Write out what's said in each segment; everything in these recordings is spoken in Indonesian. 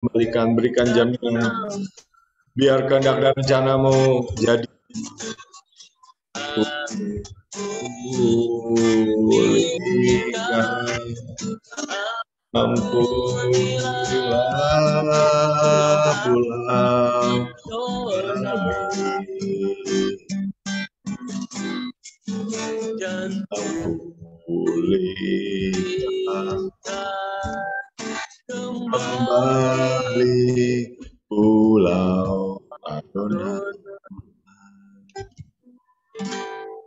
berikan jaminan, biar kehendak dan rencanamu jadi. Ampunilah pulang pulihkan kembali pulau Adonai.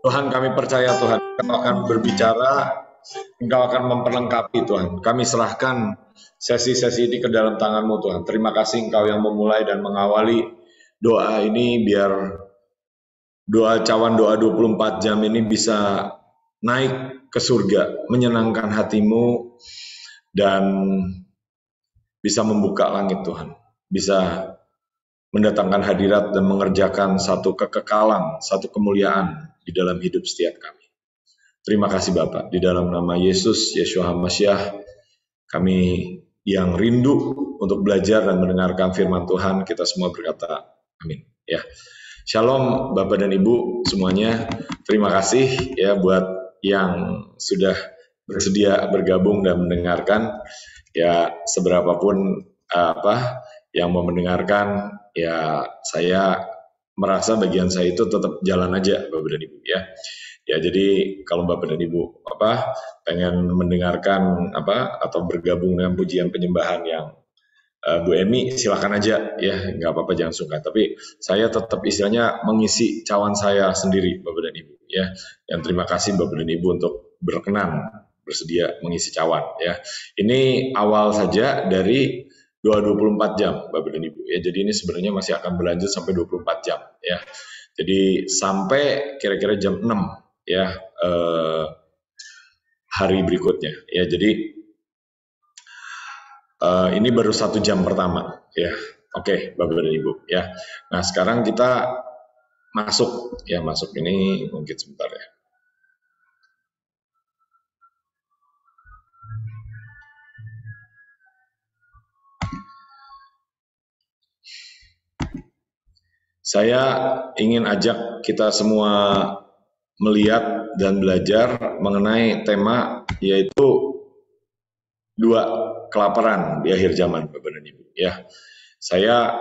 Tuhan, kami percaya Tuhan, Engkau akan berbicara, Engkau akan memperlengkapi Tuhan. Kami serahkan sesi-sesi ini ke dalam tangan-Mu Tuhan. Terima kasih Engkau yang memulai dan mengawali doa ini, biar doa cawan doa 24 jam ini bisa naik ke surga, menyenangkan hati-Mu, dan bisa membuka langit Tuhan. Bisa mendatangkan hadirat dan mengerjakan satu kekekalan, satu kemuliaan di dalam hidup setiap kami. Terima kasih Bapak, di dalam nama Yesus, Yeshua HaMashiach, kami yang rindu untuk belajar dan mendengarkan firman Tuhan, kita semua berkata amin. Ya, Shalom Bapak dan Ibu semuanya, terima kasih ya buat yang sudah bersedia bergabung dan mendengarkan. Ya, seberapapun yang mau mendengarkan, ya saya merasa bagian saya itu tetap jalan aja Bapak dan Ibu ya. Ya, jadi kalau Bapak dan Ibu pengen mendengarkan atau bergabung dengan pujian penyembahan yang Bu Emi, silakan aja ya, nggak apa-apa, jangan sungkan. Tapi saya tetap istilahnya mengisi cawan saya sendiri Bapak dan Ibu ya. Dan terima kasih Bapak dan Ibu untuk berkenan bersedia mengisi cawan ya. Ini awal saja dari doa 24 jam Bapak dan Ibu ya. Jadi ini sebenarnya masih akan berlanjut sampai 24 jam ya. Jadi sampai kira-kira jam 6 ya hari berikutnya ya. Jadi ini baru 1 jam pertama ya. Oke Bapak dan Ibu ya. Nah sekarang kita masuk ini mungkin sebentar ya. Saya ingin ajak kita semua melihat dan belajar mengenai tema, yaitu 2 kelaparan di akhir zaman Bapak dan Ibu ya. Saya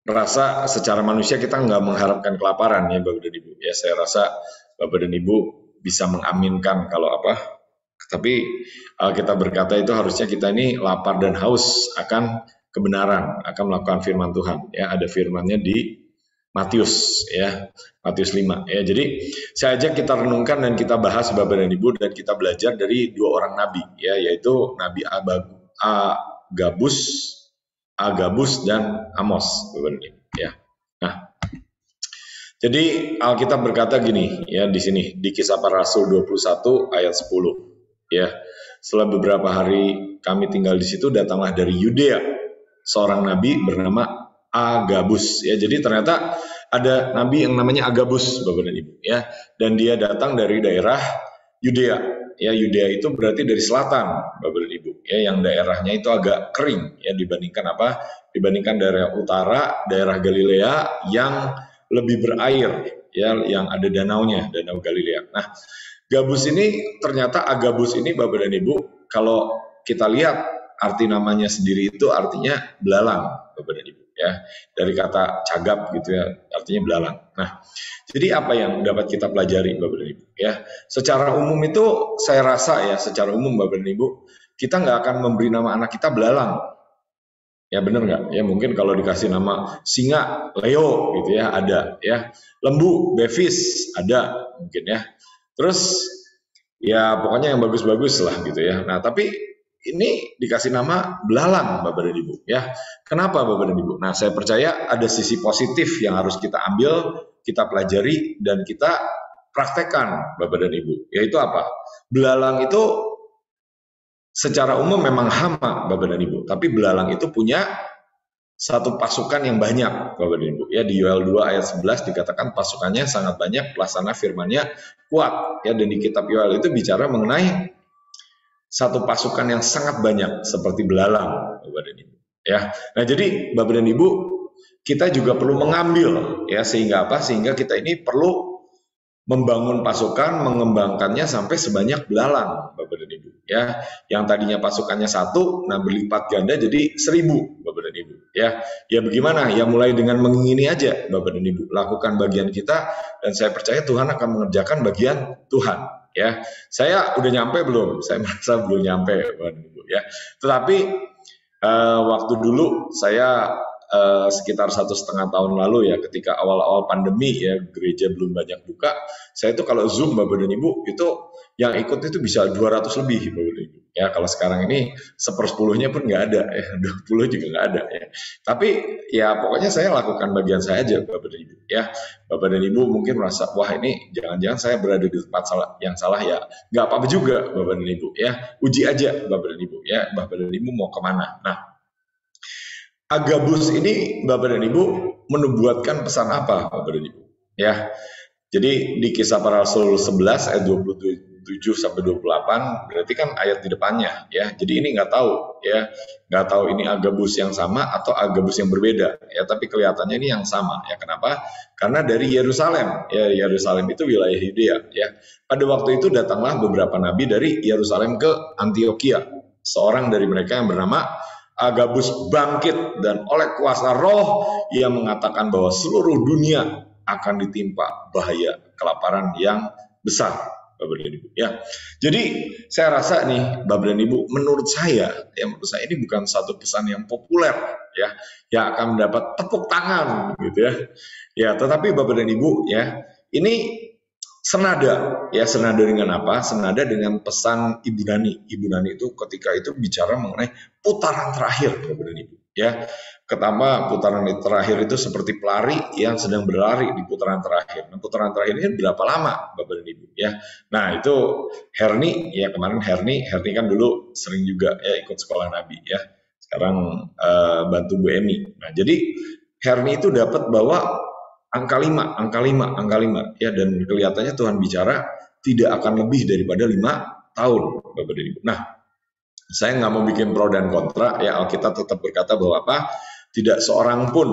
rasa secara manusia kita nggak mengharapkan kelaparan ya Bapak dan Ibu ya. Saya rasa Bapak dan Ibu bisa mengaminkan kalau tapi kita berkata itu harusnya kita ini lapar dan haus akan kebenaran, akan melakukan firman Tuhan ya. Ada firmannya di Matius ya, Matius 5 ya. Jadi saya ajak kita renungkan dan kita bahas Bapak dan Ibu, dan kita belajar dari 2 orang nabi ya, yaitu Nabi Agabus dan Amos Bapak dan Ibu ya. Nah, jadi Alkitab berkata gini ya di sini di Kisah Para Rasul 21 ayat 10 ya. Setelah beberapa hari kami tinggal di situ, datanglah dari Yudea seorang nabi bernama Agabus ya. Jadi ternyata ada nabi yang namanya Agabus Bapak dan Ibu ya, dan dia datang dari daerah Yudea ya. Yudea itu berarti dari selatan Bapak dan Ibu ya, yang daerahnya itu agak kering ya dibandingkan daerah utara, daerah Galilea yang lebih berair ya, yang ada danaunya, Danau Galilea. Nah, Agabus ini Bapak dan Ibu, kalau kita lihat arti namanya sendiri itu artinya belalang Bapak dan Ibu ya, dari kata cagap gitu ya, artinya belalang. Nah, jadi apa yang dapat kita pelajari Bapak dan Ibu ya? Secara umum itu saya rasa ya, secara umum Bapak dan Ibu, kita nggak akan memberi nama anak kita belalang. Ya benar nggak? Ya mungkin kalau dikasih nama singa, Leo gitu ya, ada ya. Lembu, Bevis, ada mungkin ya. Terus ya pokoknya yang bagus-bagus lah gitu ya. Nah tapi ini dikasih nama belalang Bapak dan Ibu ya. Kenapa Bapak dan Ibu? Nah saya percaya ada sisi positif yang harus kita ambil, kita pelajari, dan kita praktekkan Bapak dan Ibu. Yaitu apa? Belalang itu secara umum memang hama Bapak dan Ibu, tapi belalang itu punya satu pasukan yang banyak Bapak dan Ibu ya. Di Yoel 2 ayat 11 dikatakan pasukannya sangat banyak, pelaksana firman-Nya kuat ya. Dan di kitab Yoel itu bicara mengenai satu pasukan yang sangat banyak seperti belalang Bapak dan Ibu ya. Nah, jadi Bapak dan Ibu, kita juga perlu mengambil ya, sehingga apa? Sehingga kita ini perlu membangun pasukan, mengembangkannya sampai sebanyak belalang, Bapak dan Ibu. Ya, yang tadinya pasukannya 1, nah berlipat ganda jadi 1.000, Bapak dan Ibu. Ya bagaimana? Ya mulai dengan mengingini aja, Bapak dan Ibu. Lakukan bagian kita, dan saya percaya Tuhan akan mengerjakan bagian Tuhan. Ya, saya udah nyampe belum? Saya merasa belum nyampe, Bapak dan Ibu. Ya, tetapi waktu dulu saya sekitar 1,5 tahun lalu ya, ketika awal-awal pandemi ya, gereja belum banyak buka, saya itu kalau Zoom Bapak dan Ibu, itu yang ikut itu bisa 200 lebih Bapak dan Ibu. Ya, kalau sekarang ini 1/10-nya pun nggak ada ya, 20 juga nggak ada ya. Tapi ya pokoknya saya lakukan bagian saya aja Bapak dan Ibu ya. Bapak dan Ibu mungkin merasa, wah ini jangan-jangan saya berada di tempat yang salah ya. Nggak apa-apa juga Bapak dan Ibu ya. Uji aja Bapak dan Ibu ya. Bapak dan Ibu mau kemana? Nah, Agabus ini Bapak dan Ibu menubuatkan pesan apa Bapak dan Ibu? Ya, jadi di Kisah Para Rasul 11 ayat 27 sampai 28 berarti kan ayat di depannya ya. Jadi ini nggak tahu ya, nggak tahu ini Agabus yang sama atau Agabus yang berbeda ya. Tapi kelihatannya ini yang sama ya. Kenapa? Karena dari Yerusalem ya. Yerusalem itu wilayah Yudea ya. Pada waktu itu datanglah beberapa nabi dari Yerusalem ke Antioquia. Seorang dari mereka yang bernama Agabus bangkit, dan oleh kuasa Roh ia mengatakan bahwa seluruh dunia akan ditimpa bahaya kelaparan yang besar, Bapak dan Ibu ya. Jadi saya rasa nih Bapak dan Ibu, menurut saya ini bukan satu pesan yang populer ya, yang akan mendapat tepuk tangan gitu ya. Ya, tetapi Bapak dan Ibu ya, ini senada dengan apa? Senada dengan pesan Ibu Nani. Ibu Nani itu ketika itu bicara mengenai putaran terakhir, Bapak dan Ibu ya. Pertama, putaran terakhir itu seperti pelari yang sedang berlari di putaran terakhir. Nah, putaran terakhir ini berapa lama, Bapak dan Ibu ya. Nah, itu Herni ya, kemarin Herni kan dulu sering juga ya ikut sekolah Nabi ya. Sekarang bantu Bu Emi. Nah, jadi Herni itu dapat bahwa angka 5 ya, dan kelihatannya Tuhan bicara tidak akan lebih daripada 5 tahun Bapak dan Ibu. Nah, saya nggak mau bikin pro dan kontra ya, Alkitab tetap berkata bahwa apa? Tidak seorang pun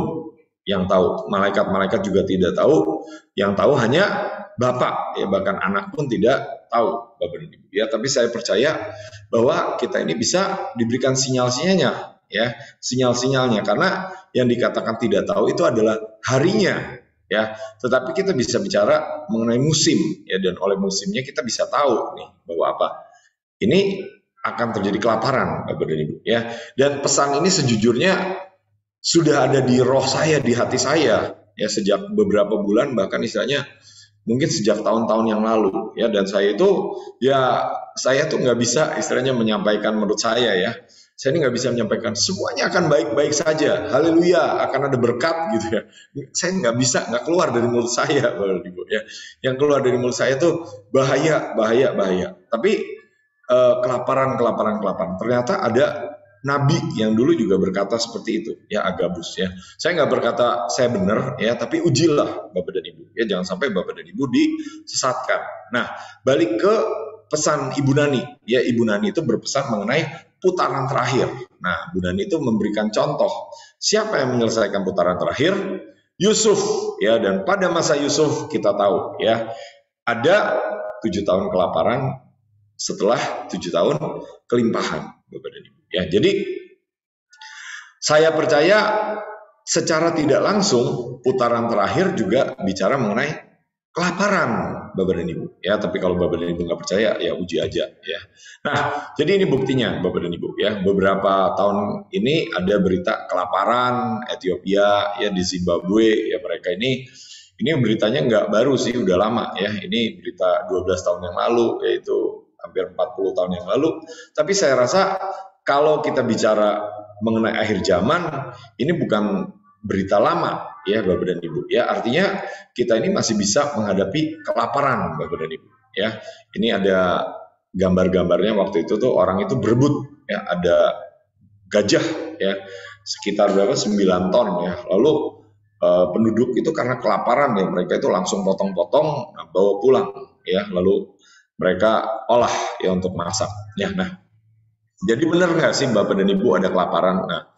yang tahu, malaikat-malaikat juga tidak tahu, yang tahu hanya Bapa ya, bahkan anak pun tidak tahu Bapak dan Ibu ya. Tapi saya percaya bahwa kita ini bisa diberikan sinyal-sinyalnya ya, sinyal-sinyalnya, karena yang dikatakan tidak tahu itu adalah harinya ya, tetapi kita bisa bicara mengenai musim ya, dan oleh musimnya kita bisa tahu nih bahwa apa, ini akan terjadi kelaparan Bapak dan Ibu ya. Dan pesan ini sejujurnya sudah ada di roh saya, di hati saya ya, sejak beberapa bulan, bahkan istilahnya mungkin sejak tahun-tahun yang lalu ya. Dan saya itu ya, saya tuh nggak bisa istilahnya menyampaikan menurut saya ya, saya ini nggak bisa menyampaikan semuanya akan baik-baik saja, haleluya, akan ada berkat gitu ya. Saya nggak keluar dari mulut saya Bapak Ibu ya. Yang keluar dari mulut saya tuh bahaya. Tapi kelaparan. Ternyata ada nabi yang dulu juga berkata seperti itu ya, Agabus ya. Saya nggak berkata saya benar ya, tapi ujilah Bapak dan Ibu ya, jangan sampai Bapak dan Ibu disesatkan. Nah, balik ke pesan Ibu Nani ya. Ibu Nani itu berpesan mengenai putaran terakhir. Nah, Bu Nani itu memberikan contoh siapa yang menyelesaikan putaran terakhir? Yusuf ya. Dan pada masa Yusuf kita tahu ya, ada 7 tahun kelaparan setelah 7 tahun kelimpahan Bapak dan Ibu ya. Jadi saya percaya secara tidak langsung putaran terakhir juga bicara mengenai kelaparan Bapak dan Ibu ya. Tapi kalau Bapak dan Ibu nggak percaya ya uji aja ya. Nah, jadi ini buktinya Bapak dan Ibu ya. Beberapa tahun ini ada berita kelaparan Ethiopia ya, di Zimbabwe ya. Mereka ini beritanya nggak baru sih, udah lama ya. Ini berita 12 tahun yang lalu, yaitu hampir 40 tahun yang lalu. Tapi saya rasa kalau kita bicara mengenai akhir zaman, ini bukan berita lama ya Bapak dan Ibu ya. Artinya kita ini masih bisa menghadapi kelaparan Bapak dan Ibu ya. Ini ada gambar-gambarnya waktu itu tuh, orang itu berebut ya, ada gajah ya, sekitar berapa, 9 ton ya. Lalu penduduk itu karena kelaparan ya, mereka itu langsung potong-potong, bawa pulang ya, lalu mereka olah ya untuk masak ya. Nah, jadi benar nggak sih Bapak dan Ibu ada kelaparan? Nah,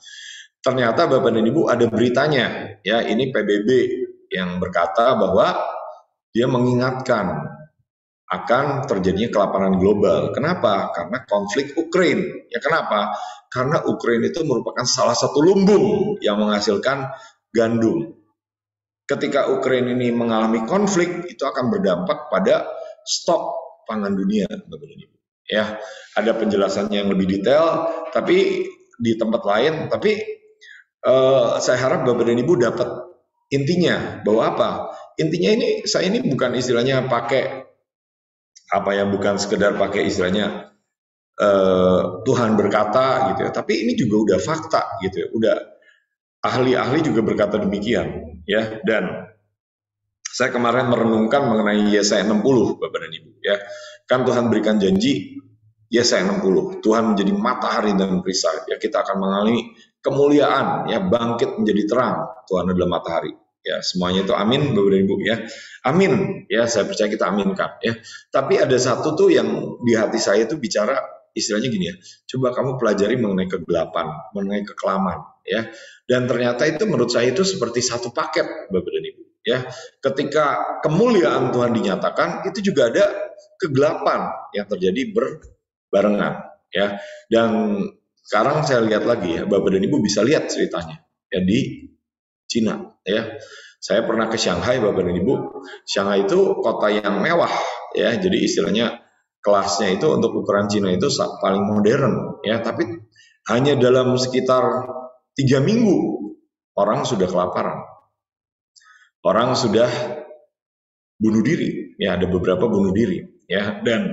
ternyata Bapak dan Ibu ada beritanya, ya ini PBB yang berkata bahwa dia mengingatkan akan terjadinya kelaparan global. Kenapa? Karena konflik Ukraina. Ya kenapa? Karena Ukraina itu merupakan salah satu lumbung yang menghasilkan gandum. Ketika Ukraina ini mengalami konflik, itu akan berdampak pada stok pangan dunia, Bapak dan Ibu. Ya, ada penjelasannya yang lebih detail, tapi di tempat lain. Tapi saya harap Bapak dan Ibu dapat intinya bahwa apa? Intinya ini saya ini bukan istilahnya pakai apa yang bukan sekedar pakai istilahnya Tuhan berkata gitu ya, tapi ini juga udah fakta gitu ya, udah ahli-ahli juga berkata demikian ya. Dan saya kemarin merenungkan mengenai Yesaya 60 Bapak dan Ibu ya, kan Tuhan berikan janji Yesaya 60 Tuhan menjadi matahari dan perisai ya, kita akan mengalami kemuliaan ya, bangkit menjadi terang, Tuhan adalah matahari. Ya, semuanya itu amin Bapak dan Ibu ya. Amin ya, saya percaya kita aminkan ya. Tapi ada satu tuh yang di hati saya itu bicara istilahnya gini ya. Coba kamu pelajari mengenai kegelapan, mengenai kekelaman ya. Dan ternyata itu menurut saya itu seperti satu paket Bapak dan Ibu ya. Ketika kemuliaan Tuhan dinyatakan, itu juga ada kegelapan yang terjadi berbarengan ya. Dan sekarang saya lihat lagi ya, Bapak dan Ibu bisa lihat ceritanya ya di Cina ya. Saya pernah ke Shanghai Bapak dan Ibu. Shanghai itu kota yang mewah ya. Jadi istilahnya kelasnya itu untuk ukuran Cina itu paling modern ya. Tapi hanya dalam sekitar 3 minggu orang sudah kelaparan. Orang sudah bunuh diri ya, ada beberapa bunuh diri ya. Dan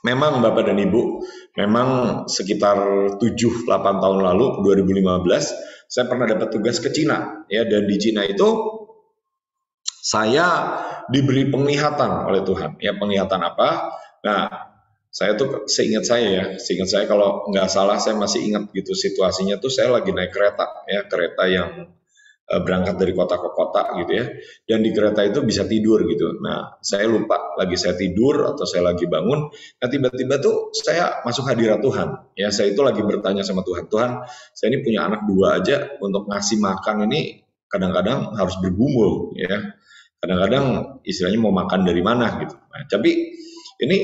memang Bapak dan Ibu, memang sekitar 7-8 tahun lalu 2015 saya pernah dapat tugas ke Cina ya, dan di Cina itu saya diberi penglihatan oleh Tuhan ya. Penglihatan apa? Nah, saya tuh seingat saya kalau nggak salah saya masih ingat gitu situasinya tuh, saya lagi naik kereta ya, kereta yang berangkat dari kota ke kota gitu ya, dan di kereta itu bisa tidur gitu. Nah, saya lupa lagi saya tidur atau saya lagi bangun. Nah, tiba-tiba tuh saya masuk hadirat Tuhan ya. Saya itu lagi bertanya sama Tuhan, Tuhan, saya ini punya anak 2 aja, untuk ngasih makan ini kadang-kadang harus bergumul ya. Kadang-kadang istilahnya mau makan dari mana gitu. Nah, tapi ini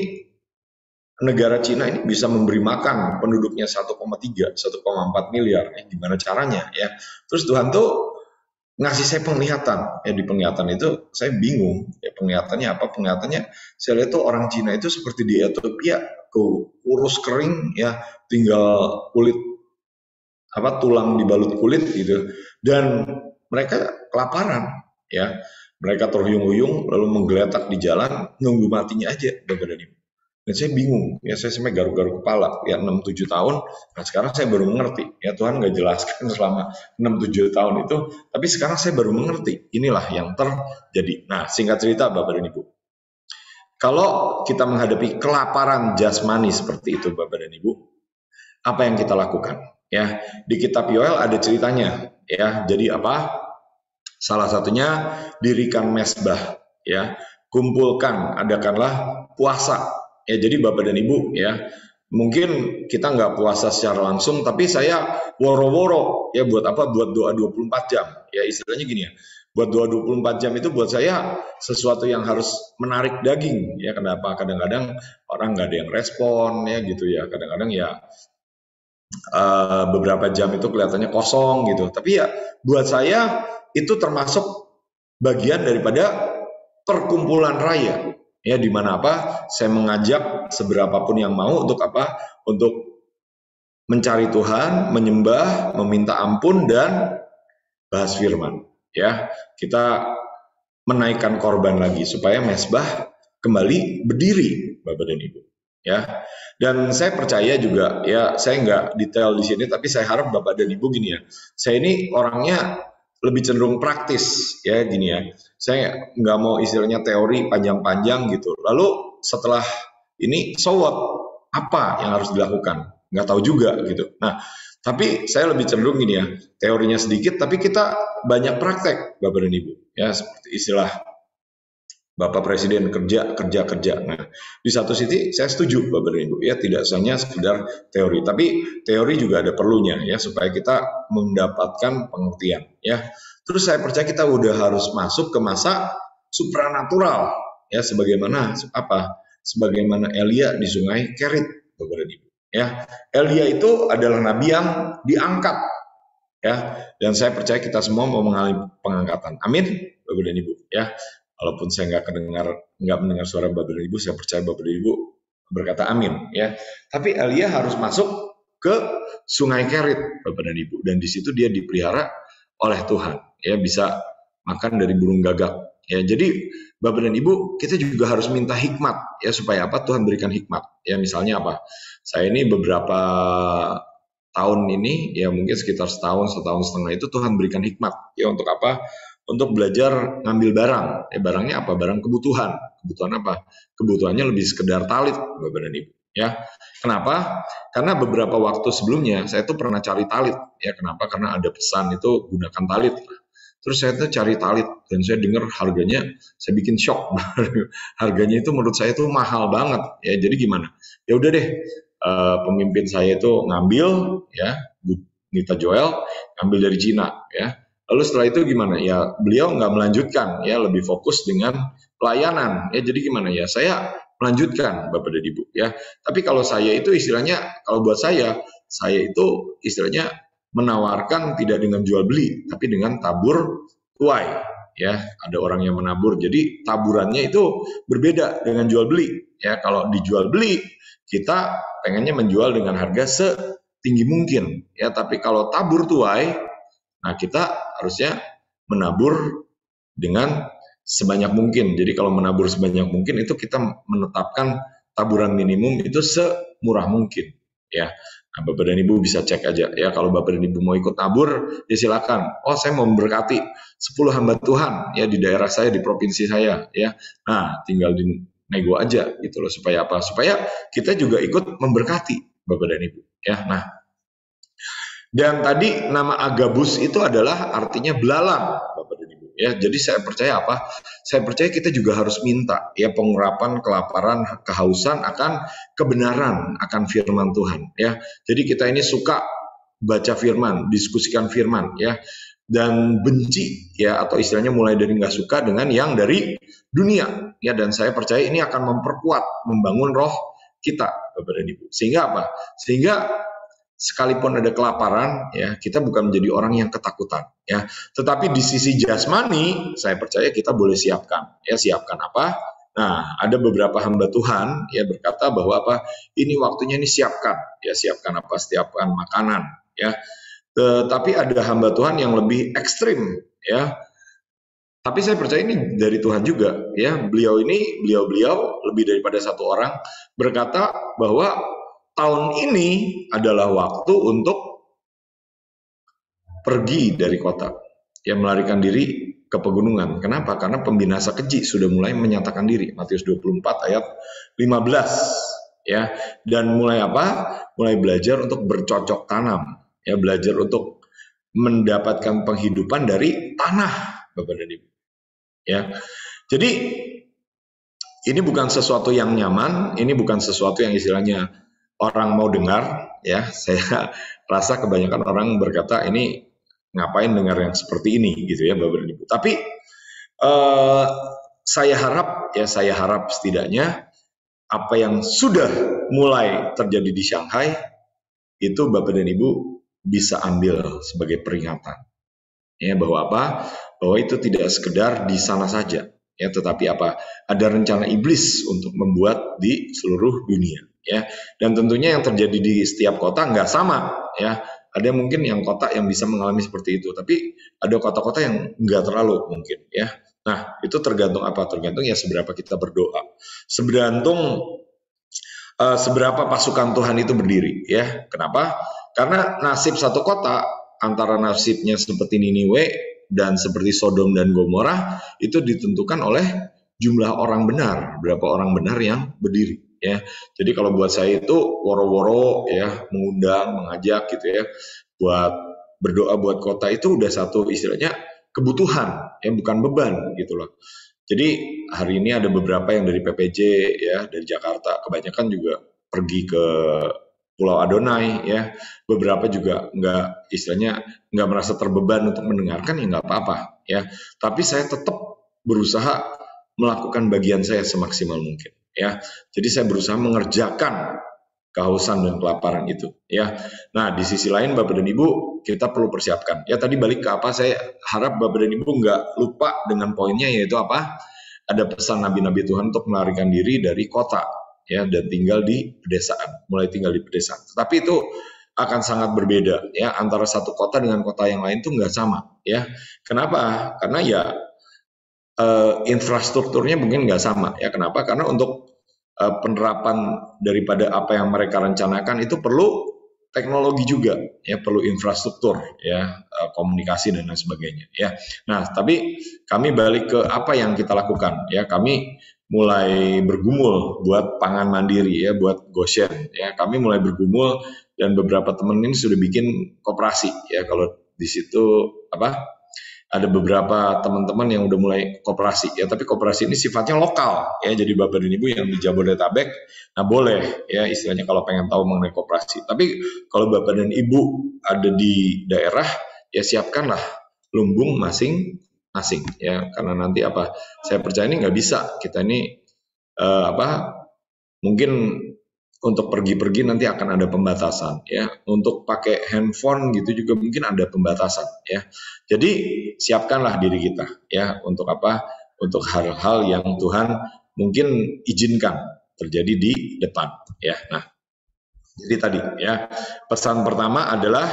negara Cina ini bisa memberi makan penduduknya 1,3, 1,4 miliar. Gimana caranya ya? Terus Tuhan tuh ngasih saya penglihatan ya. Di penglihatan itu saya bingung ya, penglihatannya apa? Penglihatannya saya lihat tuh orang Cina itu seperti di Ethiopia, kurus kering ya, tinggal kulit apa, tulang dibalut kulit gitu, dan mereka kelaparan ya. Mereka terhuyung-huyung lalu menggeletak di jalan, nunggu matinya aja Bapak dan Ibu. Dan saya bingung ya, saya sampai garuk-garuk kepala ya, 6-7 tahun. Nah, sekarang saya baru mengerti ya, Tuhan nggak jelaskan selama 6-7 tahun itu, tapi sekarang saya baru mengerti inilah yang terjadi. Nah, singkat cerita Bapak dan Ibu, kalau kita menghadapi kelaparan jasmani seperti itu Bapak dan Ibu, apa yang kita lakukan ya? Di kitab Yoel ada ceritanya ya. Jadi apa? Salah satunya dirikan mesbah ya, kumpulkan, adakanlah puasa ya. Jadi Bapak dan Ibu ya, mungkin kita nggak puasa secara langsung, tapi saya woro-woro ya, buat apa? Buat doa 24 jam ya, istilahnya gini ya, buat doa 24 jam itu buat saya sesuatu yang harus menarik daging ya. Kenapa? Kadang-kadang orang nggak ada yang respon ya gitu ya, kadang-kadang ya beberapa jam itu kelihatannya kosong gitu. Tapi ya buat saya itu termasuk bagian daripada perkumpulan raya ya, di mana apa? Saya mengajak seberapapun yang mau untuk apa? Untuk mencari Tuhan, menyembah, meminta ampun, dan bahas firman ya. Kita menaikkan korban lagi supaya mesbah kembali berdiri Bapak dan Ibu ya. Dan saya percaya juga ya, saya nggak detail di sini, tapi saya harap Bapak dan Ibu gini ya, saya ini orangnya lebih cenderung praktis ya, gini ya, saya nggak mau istilahnya teori panjang-panjang gitu, lalu setelah ini so what, apa yang harus dilakukan, nggak tahu juga gitu. Nah, tapi saya lebih cenderung gini ya, teorinya sedikit tapi kita banyak praktek Bapak dan Ibu ya, seperti istilah Bapak Presiden kerja, kerja, kerja. Nah, di satu sisi saya setuju Bapak dan Ibu ya, tidak hanya sekedar teori, tapi teori juga ada perlunya ya supaya kita mendapatkan pengertian ya. Terus saya percaya kita udah harus masuk ke masa supranatural ya, sebagaimana apa? Sebagaimana Elia di Sungai Kerit Bapak dan Ibu ya. Elia itu adalah nabi yang diangkat ya, dan saya percaya kita semua mau mengalami pengangkatan. Amin Bapak dan Ibu ya. Walaupun saya nggak mendengar suara Bapak dan Ibu, saya percaya Bapak dan Ibu berkata amin ya. Tapi Elia harus masuk ke Sungai Kerit Bapak dan Ibu, dan di situ dia dipelihara oleh Tuhan ya, bisa makan dari burung gagak ya. Jadi Bapak dan Ibu, kita juga harus minta hikmat ya, supaya apa? Tuhan berikan hikmat ya. Misalnya apa? Saya ini beberapa tahun ini ya, mungkin sekitar setahun setengah itu Tuhan berikan hikmat ya, untuk apa? Untuk belajar ngambil barang. Barangnya apa? Barang kebutuhan. Kebutuhan apa? Kebutuhannya lebih sekedar talit, Bapak dan Ibu. Ya, kenapa? Karena beberapa waktu sebelumnya saya tuh pernah cari talit. Ya, kenapa? Karena ada pesan itu gunakan talit. Terus saya tuh cari talit dan saya dengar harganya, saya bikin shock. Harganya itu menurut saya tuh mahal banget. Ya, jadi gimana? Ya udah deh, pemimpin saya itu ngambil, ya, Bu Nita Joel ngambil dari Cina, ya. Lalu setelah itu gimana? Ya beliau nggak melanjutkan, ya lebih fokus dengan pelayanan. Ya jadi gimana ya? Saya melanjutkan Bapak dan Ibu ya. Tapi kalau saya itu istilahnya, kalau buat saya itu istilahnya menawarkan tidak dengan jual beli, tapi dengan tabur tuai. Ya, ada orang yang menabur. Jadi taburannya itu berbeda dengan jual beli. Ya, kalau dijual beli kita pengennya menjual dengan harga setinggi mungkin. Ya, tapi kalau tabur tuai, nah kita harusnya menabur dengan sebanyak mungkin. Jadi kalau menabur sebanyak mungkin itu kita menetapkan taburan minimum itu semurah mungkin. Ya, nah, Bapak dan Ibu bisa cek aja ya, kalau Bapak dan Ibu mau ikut tabur ya silakan. Oh, saya mau memberkati 10 hamba Tuhan ya di daerah saya, di provinsi saya ya. Nah, tinggal di nego aja gitu loh, supaya apa? Supaya kita juga ikut memberkati Bapak dan Ibu ya. Nah, dan tadi nama Agabus itu adalah artinya belalang, Bapak dan Ibu. Ya, jadi saya percaya apa? Saya percaya kita juga harus minta ya pengurapan, kelaparan, kehausan akan kebenaran, akan firman Tuhan. Ya, jadi kita ini suka baca firman, diskusikan firman, ya, dan benci ya, atau istilahnya mulai dari nggak suka dengan yang dari dunia. Ya, dan saya percaya ini akan memperkuat, membangun roh kita, Bapak dan Ibu. Sehingga apa? Sehingga sekalipun ada kelaparan ya, kita bukan menjadi orang yang ketakutan ya, tetapi di sisi jasmani saya percaya kita boleh siapkan ya. Siapkan apa? Nah, ada beberapa hamba Tuhan ya berkata bahwa apa, ini waktunya ini siapkan ya. Siapkan apa? Siapkan makanan ya. Tetapi ada hamba Tuhan yang lebih ekstrim ya, tapi saya percaya ini dari Tuhan juga ya. Beliau lebih daripada satu orang berkata bahwa tahun ini adalah waktu untuk pergi dari kota, ya, melarikan diri ke pegunungan. Kenapa? Karena pembinasa keji sudah mulai menyatakan diri. Matius 24 ayat 15 ya. Dan mulai apa? Mulai belajar untuk bercocok tanam, ya, belajar untuk mendapatkan penghidupan dari tanah, Bapak dan Ibu. Ya. Jadi ini bukan sesuatu yang nyaman, ini bukan sesuatu yang istilahnya orang mau dengar ya. Saya rasa kebanyakan orang berkata ini ngapain dengar yang seperti ini gitu ya, Bapak dan Ibu. Tapi saya harap setidaknya apa yang sudah mulai terjadi di Shanghai itu Bapak dan Ibu bisa ambil sebagai peringatan ya, bahwa apa? Bahwa itu tidak sekedar di sana saja ya, tetapi apa? Ada rencana iblis untuk membuat di seluruh dunia. Ya, dan tentunya yang terjadi di setiap kota nggak sama ya. Ada mungkin yang kota yang bisa mengalami seperti itu, tapi ada kota-kota yang nggak terlalu mungkin ya. Nah, itu tergantung apa? Tergantung ya seberapa kita berdoa, seberapa pasukan Tuhan itu berdiri ya. Kenapa? Karena nasib satu kota antara nasibnya seperti Niniwe dan seperti Sodom dan Gomora itu ditentukan oleh jumlah orang benar, berapa orang benar yang berdiri. Ya, jadi kalau buat saya itu woro-woro ya, mengundang, mengajak gitu ya, buat berdoa buat kota itu udah satu istilahnya kebutuhan, ya, bukan beban gitu loh. Jadi hari ini ada beberapa yang dari PPJ ya, dari Jakarta, kebanyakan juga pergi ke Pulau Adonai ya, beberapa juga nggak, istilahnya nggak merasa terbeban untuk mendengarkan, ya nggak apa-apa ya. Tapi saya tetap berusaha melakukan bagian saya semaksimal mungkin ya. Jadi saya berusaha mengerjakan kehausan dan kelaparan itu ya. Nah di sisi lain Bapak dan Ibu, kita perlu persiapkan ya. Tadi balik ke apa, saya harap Bapak dan Ibu nggak lupa dengan poinnya, yaitu apa, ada pesan nabi-nabi Tuhan untuk melarikan diri dari kota ya, dan tinggal di pedesaan, mulai tinggal di pedesaan. Tapi itu akan sangat berbeda ya, antara satu kota dengan kota yang lain itu nggak sama ya. Kenapa? Karena ya infrastrukturnya mungkin nggak sama ya. Kenapa? Karena untuk penerapan daripada apa yang mereka rencanakan itu perlu teknologi juga ya, perlu infrastruktur ya, komunikasi dan lain sebagainya ya. Nah, tapi kami balik ke apa yang kita lakukan ya. Kami mulai bergumul buat pangan mandiri ya, buat Goshen ya. Kami mulai bergumul dan beberapa teman ini sudah bikin koperasi ya. Kalau di situ apa, ada beberapa teman-teman yang udah mulai koperasi ya, tapi koperasi ini sifatnya lokal ya. Jadi Bapak dan Ibu yang di Jabodetabek, nah boleh ya istilahnya kalau pengen tahu mengenai koperasi. Tapi kalau Bapak dan Ibu ada di daerah, ya siapkanlah lumbung masing-masing ya, karena nanti apa, saya percaya ini nggak bisa kita ini mungkin untuk pergi-pergi nanti akan ada pembatasan ya. Untuk pakai handphone gitu juga mungkin ada pembatasan ya. Jadi siapkanlah diri kita ya untuk apa? Untuk hal-hal yang Tuhan mungkin izinkan terjadi di depan ya. Nah, jadi tadi ya, pesan pertama adalah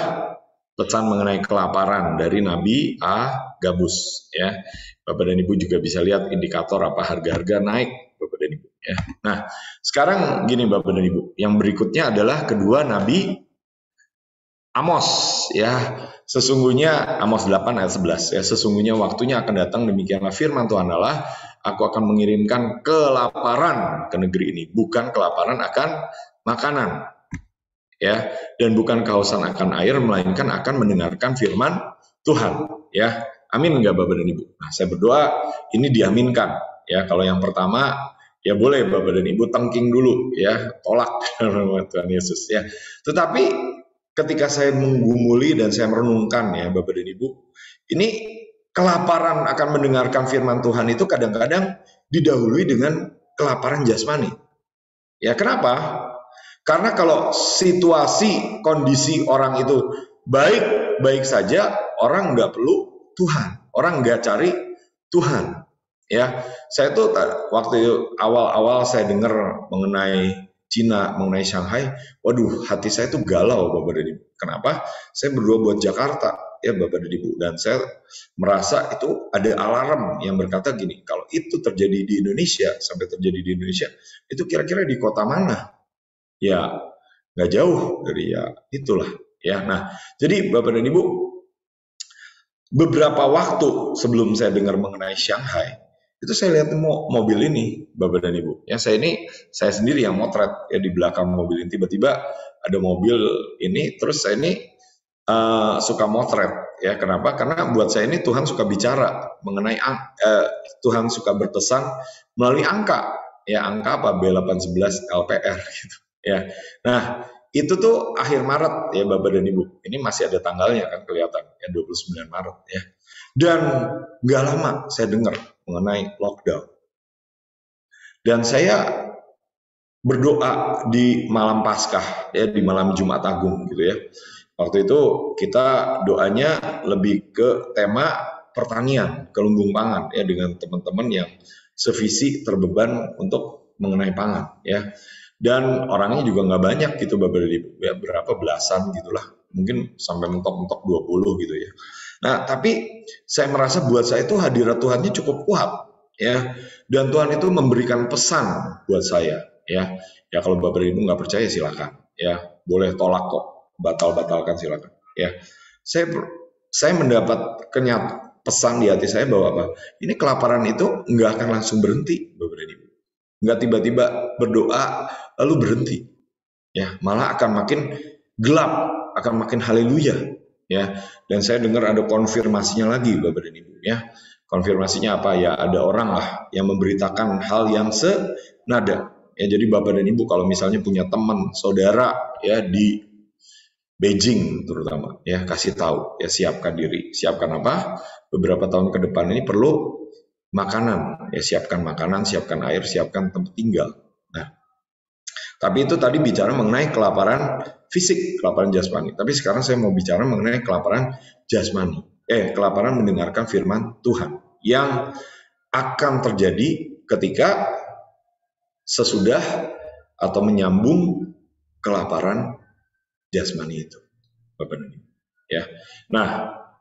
pesan mengenai kelaparan dari Nabi Agabus ya. Bapak dan Ibu juga bisa lihat indikator apa, harga-harga naik Bapak dan Ibu ya. Nah, sekarang gini Bapak dan Ibu, yang berikutnya adalah kedua Nabi Amos ya. Sesungguhnya Amos 8 ayat 11 ya, sesungguhnya waktunya akan datang, demikianlah firman Tuhan Allah, aku akan mengirimkan kelaparan ke negeri ini, bukan kelaparan akan makanan ya, dan bukan kehausan akan air, melainkan akan mendengarkan firman Tuhan ya. Amin enggak Bapak dan Ibu? Nah, saya berdoa ini diaminkan ya. Kalau yang pertama ya boleh Bapak dan Ibu tengking dulu ya, tolak Tuhan Yesus ya. Tetapi ketika saya menggumuli dan saya merenungkan ya Bapak dan Ibu, ini kelaparan akan mendengarkan firman Tuhan itu kadang-kadang didahului dengan kelaparan jasmani. Ya kenapa? Karena kalau situasi, kondisi orang itu baik-baik saja, orang nggak perlu Tuhan, orang nggak cari Tuhan. Ya, saya tuh waktu awal-awal saya dengar mengenai Cina, mengenai Shanghai, waduh, hati saya tuh galau Bapak dan Ibu. Kenapa? Saya berdoa buat Jakarta, ya Bapak dan Ibu, dan saya merasa itu ada alarm yang berkata gini, kalau itu terjadi di Indonesia, sampai terjadi di Indonesia, itu kira-kira di kota mana? Ya, nggak jauh dari ya itulah ya. Nah, jadi Bapak dan Ibu, beberapa waktu sebelum saya dengar mengenai Shanghai, itu saya lihat mobil ini Bapak dan Ibu. Ya, saya sendiri yang motret ya di belakang mobil ini. Tiba-tiba ada mobil ini, terus saya ini suka motret ya. Kenapa? Karena buat saya ini Tuhan suka bicara mengenai Tuhan suka berpesan melalui angka. Ya, angka apa? B811 LPR gitu ya. Nah, itu tuh akhir Maret ya Bapak dan Ibu. Ini masih ada tanggalnya kan kelihatan ya, 29 Maret ya. Dan nggak lama saya dengar mengenai lockdown. Dan saya berdoa di malam Paskah ya, di malam Jumat Agung gitu ya. Waktu itu kita doanya lebih ke tema pertanian, ke lumbung pangan ya, dengan teman-teman yang sevisi terbeban untuk mengenai pangan ya. Dan orangnya juga nggak banyak gitu Bapak dan Ibu, ya berapa belasan gitulah, mungkin sampai mentok-mentok 20 gitu ya. Nah tapi saya merasa buat saya itu hadirat Tuhannya cukup kuat ya, dan Tuhan itu memberikan pesan buat saya ya. Ya kalau Bapak dan Ibu nggak percaya silakan ya, boleh tolak kok, batalkan silakan ya. Saya mendapat pesan di hati saya bahwa apa, ini kelaparan itu nggak akan langsung berhenti Bapak dan Ibu, nggak tiba-tiba berdoa lalu berhenti ya, malah akan makin gelap, akan makin haleluya ya. Dan saya dengar ada konfirmasinya lagi Bapak dan Ibu ya, Konfirmasinya apa? Ya ada orang lah yang memberitakan hal yang senada. Ya, jadi Bapak dan Ibu kalau misalnya punya teman, saudara ya di Beijing terutama, ya kasih tahu, ya siapkan diri. Siapkan apa? Beberapa tahun ke depan ini perlu makanan, ya siapkan makanan, siapkan air, siapkan tempat tinggal. Nah, tapi itu tadi bicara mengenai kelaparan fisik, kelaparan jasmani. Tapi sekarang saya mau bicara mengenai kelaparan jasmani. Kelaparan mendengarkan firman Tuhan yang akan terjadi ketika sesudah atau menyambung kelaparan jasmani itu, Bapak dan Ibu. Ya, nah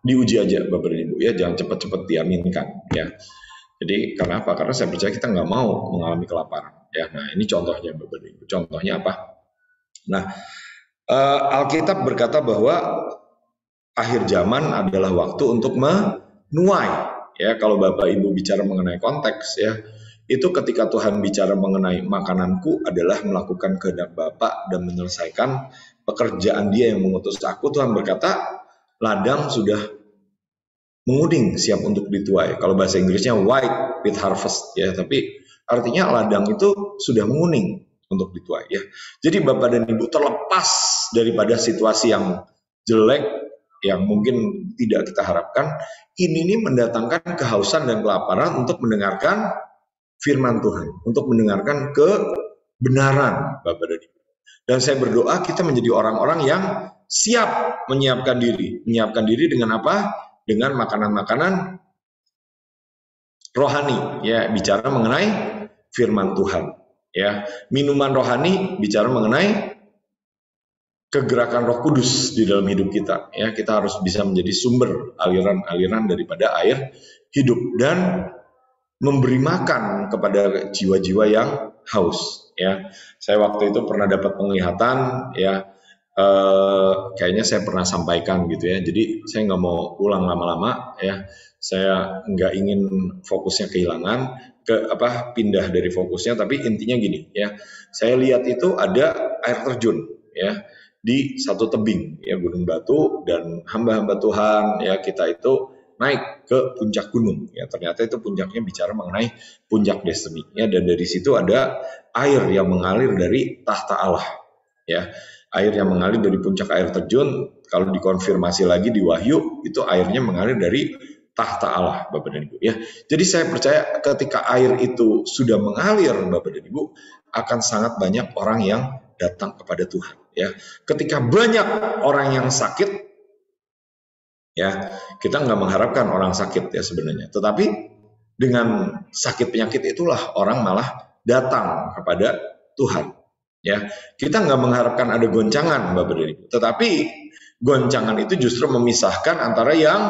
diuji aja Bapak dan Ibu ya, jangan cepat-cepat diaminkan ya. Jadi karena apa? Karena saya percaya kita nggak mau mengalami kelaparan. Ya, nah ini contohnya Bapak dan Ibu. Contohnya apa? Nah, Alkitab berkata bahwa akhir zaman adalah waktu untuk menuai. Ya, kalau Bapak Ibu bicara mengenai konteks ya, itu ketika Tuhan bicara mengenai makananku adalah melakukan kehendak Bapa dan menyelesaikan pekerjaan Dia yang mengutus aku. Tuhan berkata, ladang sudah menguning siap untuk dituai. Kalau bahasa Inggrisnya white with harvest ya, tapi artinya ladang itu sudah menguning untuk dituai ya. Jadi Bapak dan Ibu terlepas daripada situasi yang jelek yang mungkin tidak kita harapkan, ini mendatangkan kehausan dan kelaparan untuk mendengarkan firman Tuhan, untuk mendengarkan kebenaran Bapak dan Ibu. Dan saya berdoa kita menjadi orang-orang yang siap menyiapkan diri. Menyiapkan diri dengan apa? Dengan makanan-makanan rohani, ya bicara mengenai firman Tuhan. Ya, minuman rohani bicara mengenai kegerakan Roh Kudus di dalam hidup kita. Ya, kita harus bisa menjadi sumber aliran-aliran daripada air hidup dan memberi makan kepada jiwa-jiwa yang haus. Ya, saya waktu itu pernah dapat penglihatan. Ya, kayaknya saya pernah sampaikan gitu ya. Jadi saya nggak mau ulang lama-lama. Ya, saya nggak ingin fokusnya kehilangan, pindah dari fokusnya. Tapi intinya gini ya, saya lihat itu ada air terjun ya di satu tebing ya Gunung Batu, dan hamba-hamba Tuhan ya kita itu naik ke puncak gunung ya, ternyata itu puncaknya bicara mengenai puncak destiny ya, dan dari situ ada air yang mengalir dari tahta Allah ya, air yang mengalir dari puncak air terjun. Kalau dikonfirmasi lagi di Wahyu itu airnya mengalir dari tahta Allah Bapak dan Ibu ya. Jadi saya percaya ketika air itu sudah mengalir Bapak dan Ibu, akan sangat banyak orang yang datang kepada Tuhan ya. Ketika banyak orang yang sakit ya, kita nggak mengharapkan orang sakit ya sebenarnya, tetapi dengan sakit penyakit itulah orang malah datang kepada Tuhan ya. Kita nggak mengharapkan ada goncangan Bapak dan Ibu, tetapi goncangan itu justru memisahkan antara yang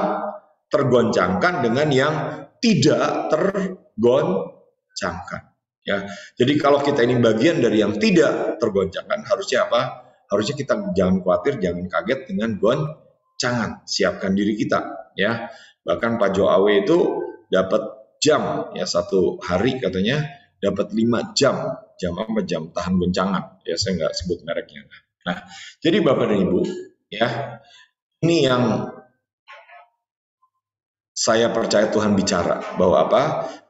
tergoncangkan dengan yang tidak tergoncangkan. Ya, jadi kalau kita ini bagian dari yang tidak tergoncangkan, harusnya apa? Harusnya kita jangan khawatir, jangan kaget dengan goncangan. Siapkan diri kita, ya. Bahkan Pak Jo Awe itu dapat jam, ya satu hari katanya dapat 5 jam, jam tahan goncangan. Ya saya nggak sebut mereknya. Nah, jadi Bapak dan Ibu, ya ini yang saya percaya Tuhan bicara bahwa apa?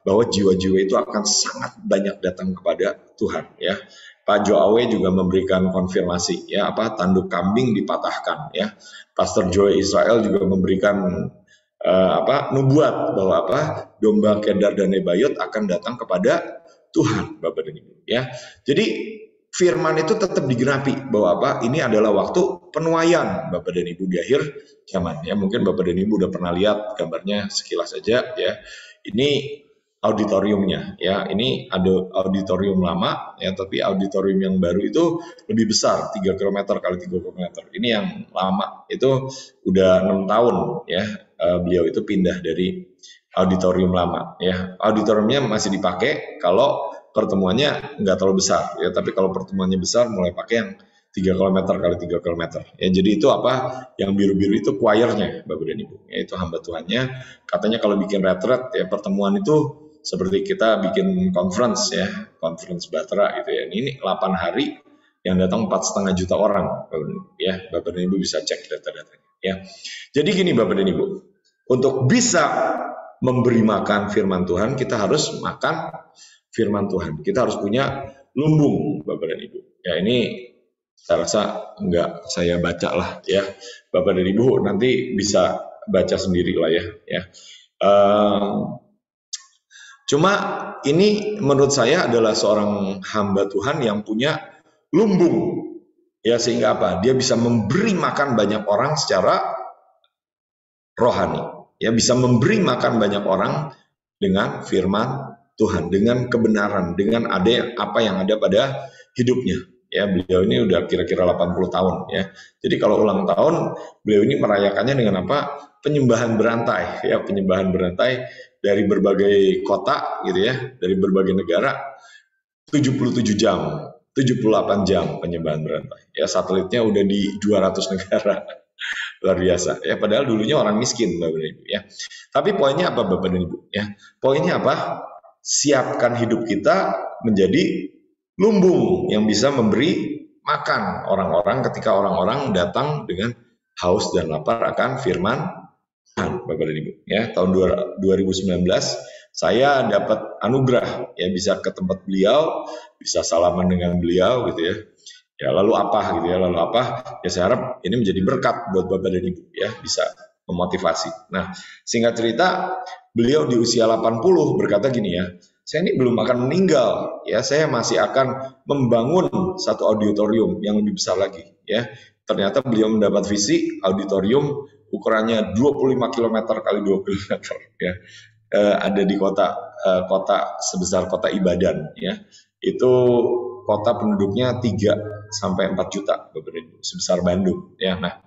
Bahwa jiwa-jiwa itu akan sangat banyak datang kepada Tuhan ya. Pak Jo Awe juga memberikan konfirmasi ya, apa tanduk kambing dipatahkan ya. Pastor Joe Israel juga memberikan nubuat bahwa apa? Domba Kedar dan Nebayot akan datang kepada Tuhan Bapak dan Ibu ya. Jadi firman itu tetap digenapi bahwa apa? Ini adalah waktu penuaian Bapak dan Ibu di akhir zaman ya. Mungkin Bapak dan Ibu udah pernah lihat gambarnya sekilas saja ya. Ini auditoriumnya ya. Ini ada auditorium lama ya, tapi auditorium yang baru itu lebih besar, 3 km kali 3 km. Ini yang lama itu udah 6 tahun ya. Beliau itu pindah dari auditorium lama ya. Auditoriumnya masih dipakai kalau pertemuannya nggak terlalu besar ya, tapi kalau pertemuannya besar mulai pakai yang 3 km kali 3 km ya. Jadi itu apa yang biru-biru itu choirnya Bapak dan Ibu ya, itu hamba Tuhannya. Katanya kalau bikin retret ya, pertemuan itu seperti kita bikin conference ya, conference Bahtera gitu ya. Ini 8 hari yang datang 4,5 juta orang ya. Bapak dan Ibu bisa cek data-datanya ya. Jadi gini Bapak dan Ibu, untuk bisa memberi makan firman Tuhan, kita harus makan firman Tuhan. Kita harus punya lumbung, Bapak dan Ibu. Ya, ini saya rasa enggak saya baca lah ya. Bapak dan Ibu nanti bisa baca sendiri lah ya. Cuma ini menurut saya adalah seorang hamba Tuhan yang punya lumbung. Ya, sehingga apa? Dia bisa memberi makan banyak orang secara rohani. Ya, bisa memberi makan banyak orang dengan firman Tuhan, dengan kebenaran, dengan apa yang ada pada hidupnya. Ya, beliau ini udah kira-kira 80 tahun ya. Jadi kalau ulang tahun, beliau ini merayakannya dengan apa? Penyembahan berantai ya, penyembahan berantai dari berbagai kota gitu ya, dari berbagai negara. 77 jam, 78 jam penyembahan berantai. Ya, satelitnya udah di 200 negara. Luar biasa ya, padahal dulunya orang miskin Bapak dan Ibu ya. Tapi poinnya apa Bapak dan Ibu ya? Poinnya apa? Siapkan hidup kita menjadi lumbung yang bisa memberi makan orang-orang ketika orang-orang datang dengan haus dan lapar akan firman Tuhan Bapak dan Ibu ya. Tahun 2019 saya dapat anugerah ya, bisa ke tempat beliau, bisa salaman dengan beliau gitu ya. Ya, lalu apa gitu ya, lalu apa? Ya, saya harap ini menjadi berkat buat Bapak dan Ibu ya, bisa memotivasi. Nah, singkat cerita, beliau di usia 80 berkata gini ya, saya ini belum akan meninggal ya, saya masih akan membangun satu auditorium yang lebih besar lagi ya. Ternyata beliau mendapat visi auditorium ukurannya 25 km kali 20 km ya. Ada di kota sebesar kota Ibadan ya. Itu kota penduduknya 3 sampai 4 juta Bapak Ibu, sebesar Bandung ya. Nah,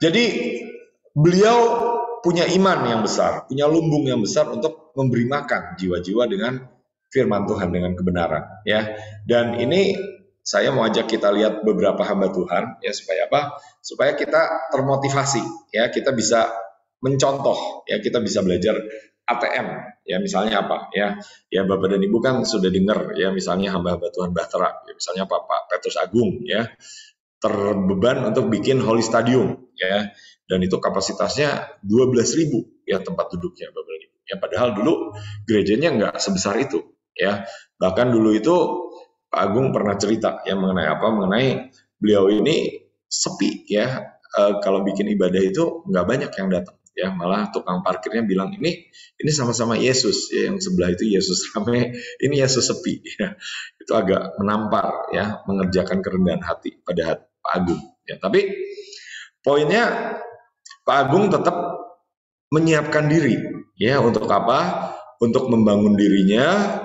jadi beliau punya iman yang besar, punya lumbung yang besar untuk memberi makan jiwa-jiwa dengan firman Tuhan, dengan kebenaran ya. Dan ini saya mau ajak kita lihat beberapa hamba Tuhan ya, supaya apa? Supaya kita termotivasi ya, kita bisa mencontoh ya, kita bisa belajar ATM ya, misalnya apa ya Bapak dan Ibu kan sudah dengar ya, misalnya hamba-hamba Tuhan Bahtera ya, misalnya Pak Petrus Agung ya, terbeban untuk bikin Holy Stadium ya, dan itu kapasitasnya 12.000 ya tempat duduknya Bapak dan Ibu ya, padahal dulu gerejanya nggak sebesar itu ya. Bahkan dulu itu Pak Agung pernah cerita ya mengenai beliau ini sepi ya, kalau bikin ibadah itu nggak banyak yang datang ya, malah tukang parkirnya bilang ini sama-sama Yesus ya, yang sebelah itu Yesus rame, ini Yesus sepi ya. Itu agak menampar ya, mengerjakan kerendahan hati pada Pak Agung ya. Tapi poinnya Pak Agung tetap menyiapkan diri ya, untuk apa? Untuk membangun dirinya,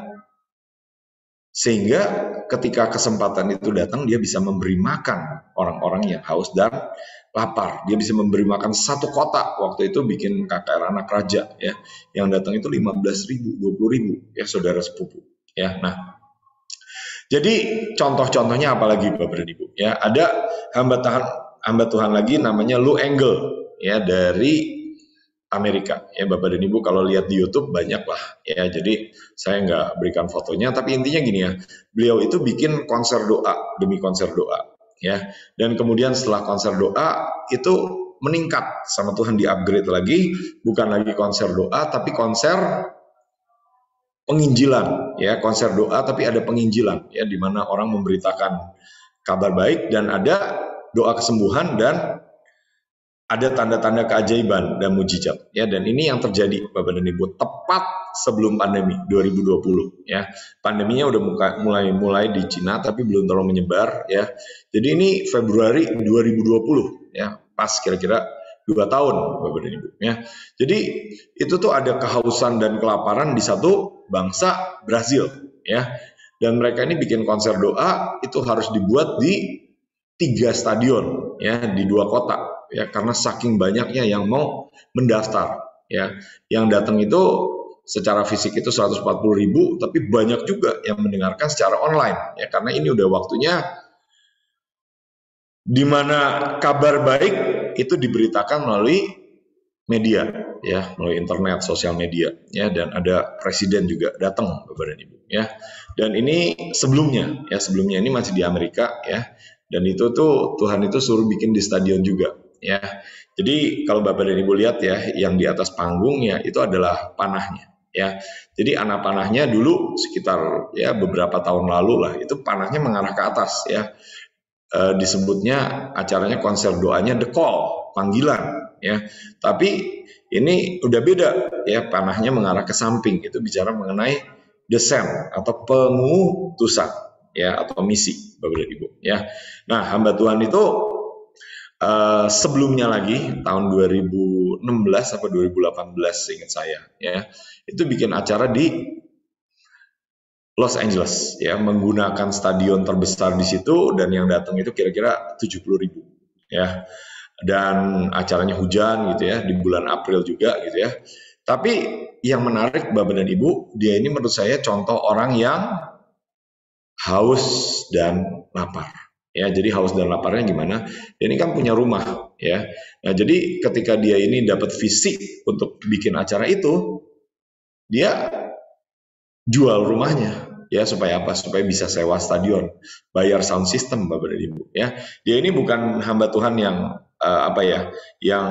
sehingga ketika kesempatan itu datang dia bisa memberi makan orang-orang yang haus dan lapar. Dia bisa memberi makan satu kota. Waktu itu bikin KKR Anak Raja ya, yang datang itu 15.000, 20.000 ya, saudara sepupu ya. Nah, jadi contoh-contohnya apalagi Bapak dan Ibu ya, ada hamba Tuhan lagi namanya Lou Engle ya, dari Amerika ya Bapak dan Ibu, kalau lihat di YouTube banyak lah ya. Jadi saya nggak berikan fotonya, tapi intinya gini ya, beliau itu bikin konser doa demi konser doa ya, dan kemudian setelah konser doa itu meningkat sama Tuhan, di-upgrade lagi, bukan lagi konser doa tapi konser penginjilan ya, konser doa tapi ada penginjilan ya, di mana orang memberitakan kabar baik dan ada doa kesembuhan dan ada tanda-tanda keajaiban dan mujizat ya. Dan ini yang terjadi Bapak dan Ibu tepat sebelum pandemi 2020 ya. Pandeminya udah mulai di Cina tapi belum terlalu menyebar ya. Jadi ini Februari 2020 ya, pas kira-kira 2 tahun Bapak dan Ibu ya. Jadi itu tuh ada kehausan dan kelaparan di satu bangsa Brazil ya. Dan mereka ini bikin konser doa itu harus dibuat di 3 stadion ya, di 2 kota ya, karena saking banyaknya yang mau mendaftar ya. Yang datang itu secara fisik itu 140.000, tapi banyak juga yang mendengarkan secara online ya, karena ini udah waktunya di mana kabar baik itu diberitakan melalui media ya, melalui internet, sosial media ya, dan ada presiden juga datang Bapak dan Ibu ya. Dan ini sebelumnya ini masih di Amerika ya, dan itu tuh Tuhan itu suruh bikin di stadion juga ya. Jadi kalau Bapak dan Ibu lihat ya, yang di atas panggung ya itu adalah panahnya ya. Jadi anak panahnya dulu sekitar ya beberapa tahun lalu lah, itu panahnya mengarah ke atas ya. Disebutnya acaranya konser doanya The Call, panggilan ya. Tapi ini udah beda ya, panahnya mengarah ke samping, itu bicara mengenai descent atau pengutusan ya, atau misi Bapak dan Ibu ya. Nah, hamba Tuhan itu sebelumnya lagi tahun 2016 atau 2018 seingat saya ya, itu bikin acara di Los Angeles ya, menggunakan stadion terbesar di situ, dan yang datang itu kira-kira 70.000 ya, dan acaranya hujan gitu ya, di bulan April juga gitu ya. Tapi yang menarik Bapak dan Ibu, dia ini menurut saya contoh orang yang haus dan lapar ya. Jadi haus dan laparnya gimana? Dia ini kan punya rumah ya. Nah, jadi ketika dia ini dapat fisik untuk bikin acara itu, dia jual rumahnya ya, supaya apa? Supaya bisa sewa stadion, bayar sound system Bapak dan Ibu ya. Dia ini bukan hamba Tuhan yang yang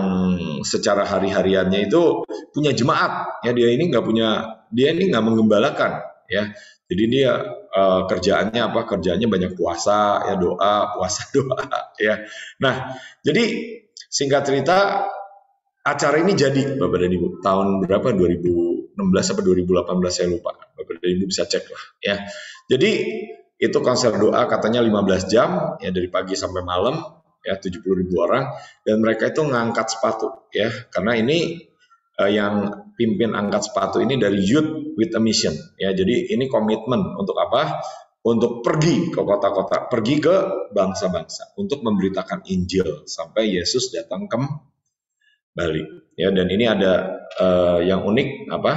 secara hari-hariannya itu punya jemaat ya. Dia ini nggak menggembalakan ya. Jadi dia kerjaannya apa? Kerjaannya banyak puasa ya, doa, puasa doa ya. Nah, jadi singkat cerita, acara ini jadi Bapak dan Ibu tahun berapa, 2016 atau 2018 saya lupa, Bapak dan Ibu bisa cek lah ya. Jadi itu konser doa katanya 15 jam ya, dari pagi sampai malam ya, 70.000 orang, dan mereka itu ngangkat sepatu ya, karena ini yang pimpin angkat sepatu ini dari Youth with a Mission ya. Jadi ini komitmen untuk apa? Untuk pergi ke kota-kota, pergi ke bangsa-bangsa untuk memberitakan Injil sampai Yesus datang kembali ya. Dan ini ada yang unik apa?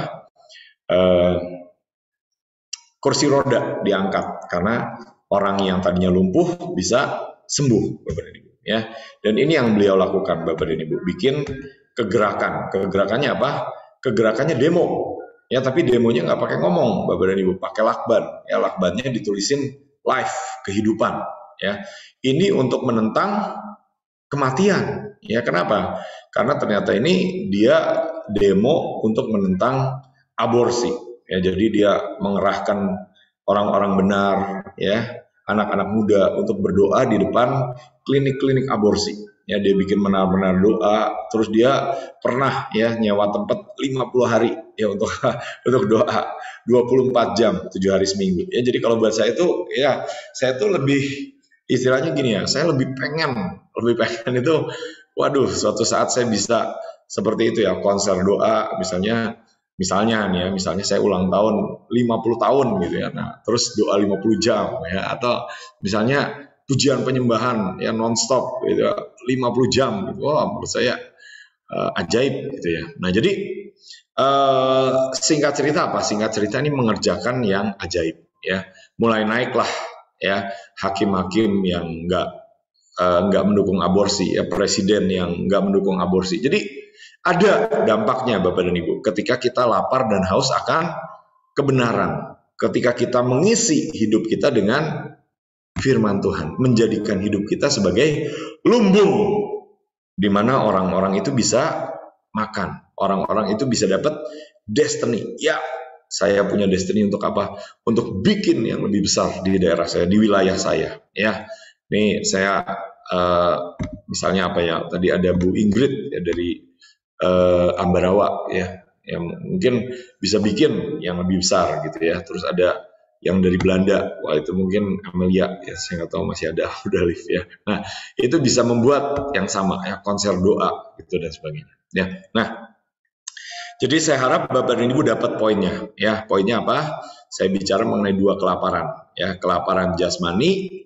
Kursi roda diangkat karena orang yang tadinya lumpuh bisa sembuh Bapak dan Ibu ya. Dan ini yang beliau lakukan Bapak dan Ibu, bikin kegerakannya apa? Kegerakannya demo ya, tapi demonya nggak pakai ngomong Bapak dan Ibu, pakai lakban ya. Lakbannya ditulisin live kehidupan ya. Ini untuk menentang kematian ya. Kenapa? Karena ternyata ini dia demo untuk menentang aborsi ya. Jadi dia mengerahkan orang-orang benar ya, anak-anak muda untuk berdoa di depan klinik-klinik aborsi ya. Dia bikin benar-benar doa, terus dia pernah ya nyewa tempat 50 hari ya untuk untuk doa 24 jam 7 hari seminggu ya. Jadi kalau buat saya itu ya, saya tuh lebih istilahnya gini ya, saya lebih pengen itu, waduh, suatu saat saya bisa seperti itu ya, konser doa misalnya nih ya, misalnya saya ulang tahun 50 tahun gitu ya, nah terus doa 50 jam ya, atau misalnya pujian penyembahan ya nonstop gitu 50 jam gitu. Wah, menurut saya ajaib gitu ya. Nah, jadi singkat cerita apa? Singkat cerita ini mengerjakan yang ajaib ya. Mulai naiklah ya hakim-hakim yang nggak mendukung aborsi ya, presiden yang nggak mendukung aborsi. Jadi ada dampaknya Bapak dan Ibu ketika kita lapar dan haus akan kebenaran, ketika kita mengisi hidup kita dengan firman Tuhan, menjadikan hidup kita sebagai lumbung di mana orang-orang itu bisa makan, orang-orang itu bisa dapat destiny. Ya, saya punya destiny untuk apa? Untuk bikin yang lebih besar di daerah saya, di wilayah saya. Ya, nih saya misalnya apa ya? Tadi ada Bu Ingrid ya dari Ambarawa ya, yang mungkin bisa bikin yang lebih besar gitu ya. Terus ada yang dari Belanda, wah itu mungkin Amelia ya, saya nggak tahu masih ada, udah live ya. Nah, itu bisa membuat yang sama ya, konser doa gitu dan sebagainya ya. Nah, jadi saya harap Bapak dan Ibu dapat poinnya ya. Poinnya apa? Saya bicara mengenai dua kelaparan ya, kelaparan jasmani,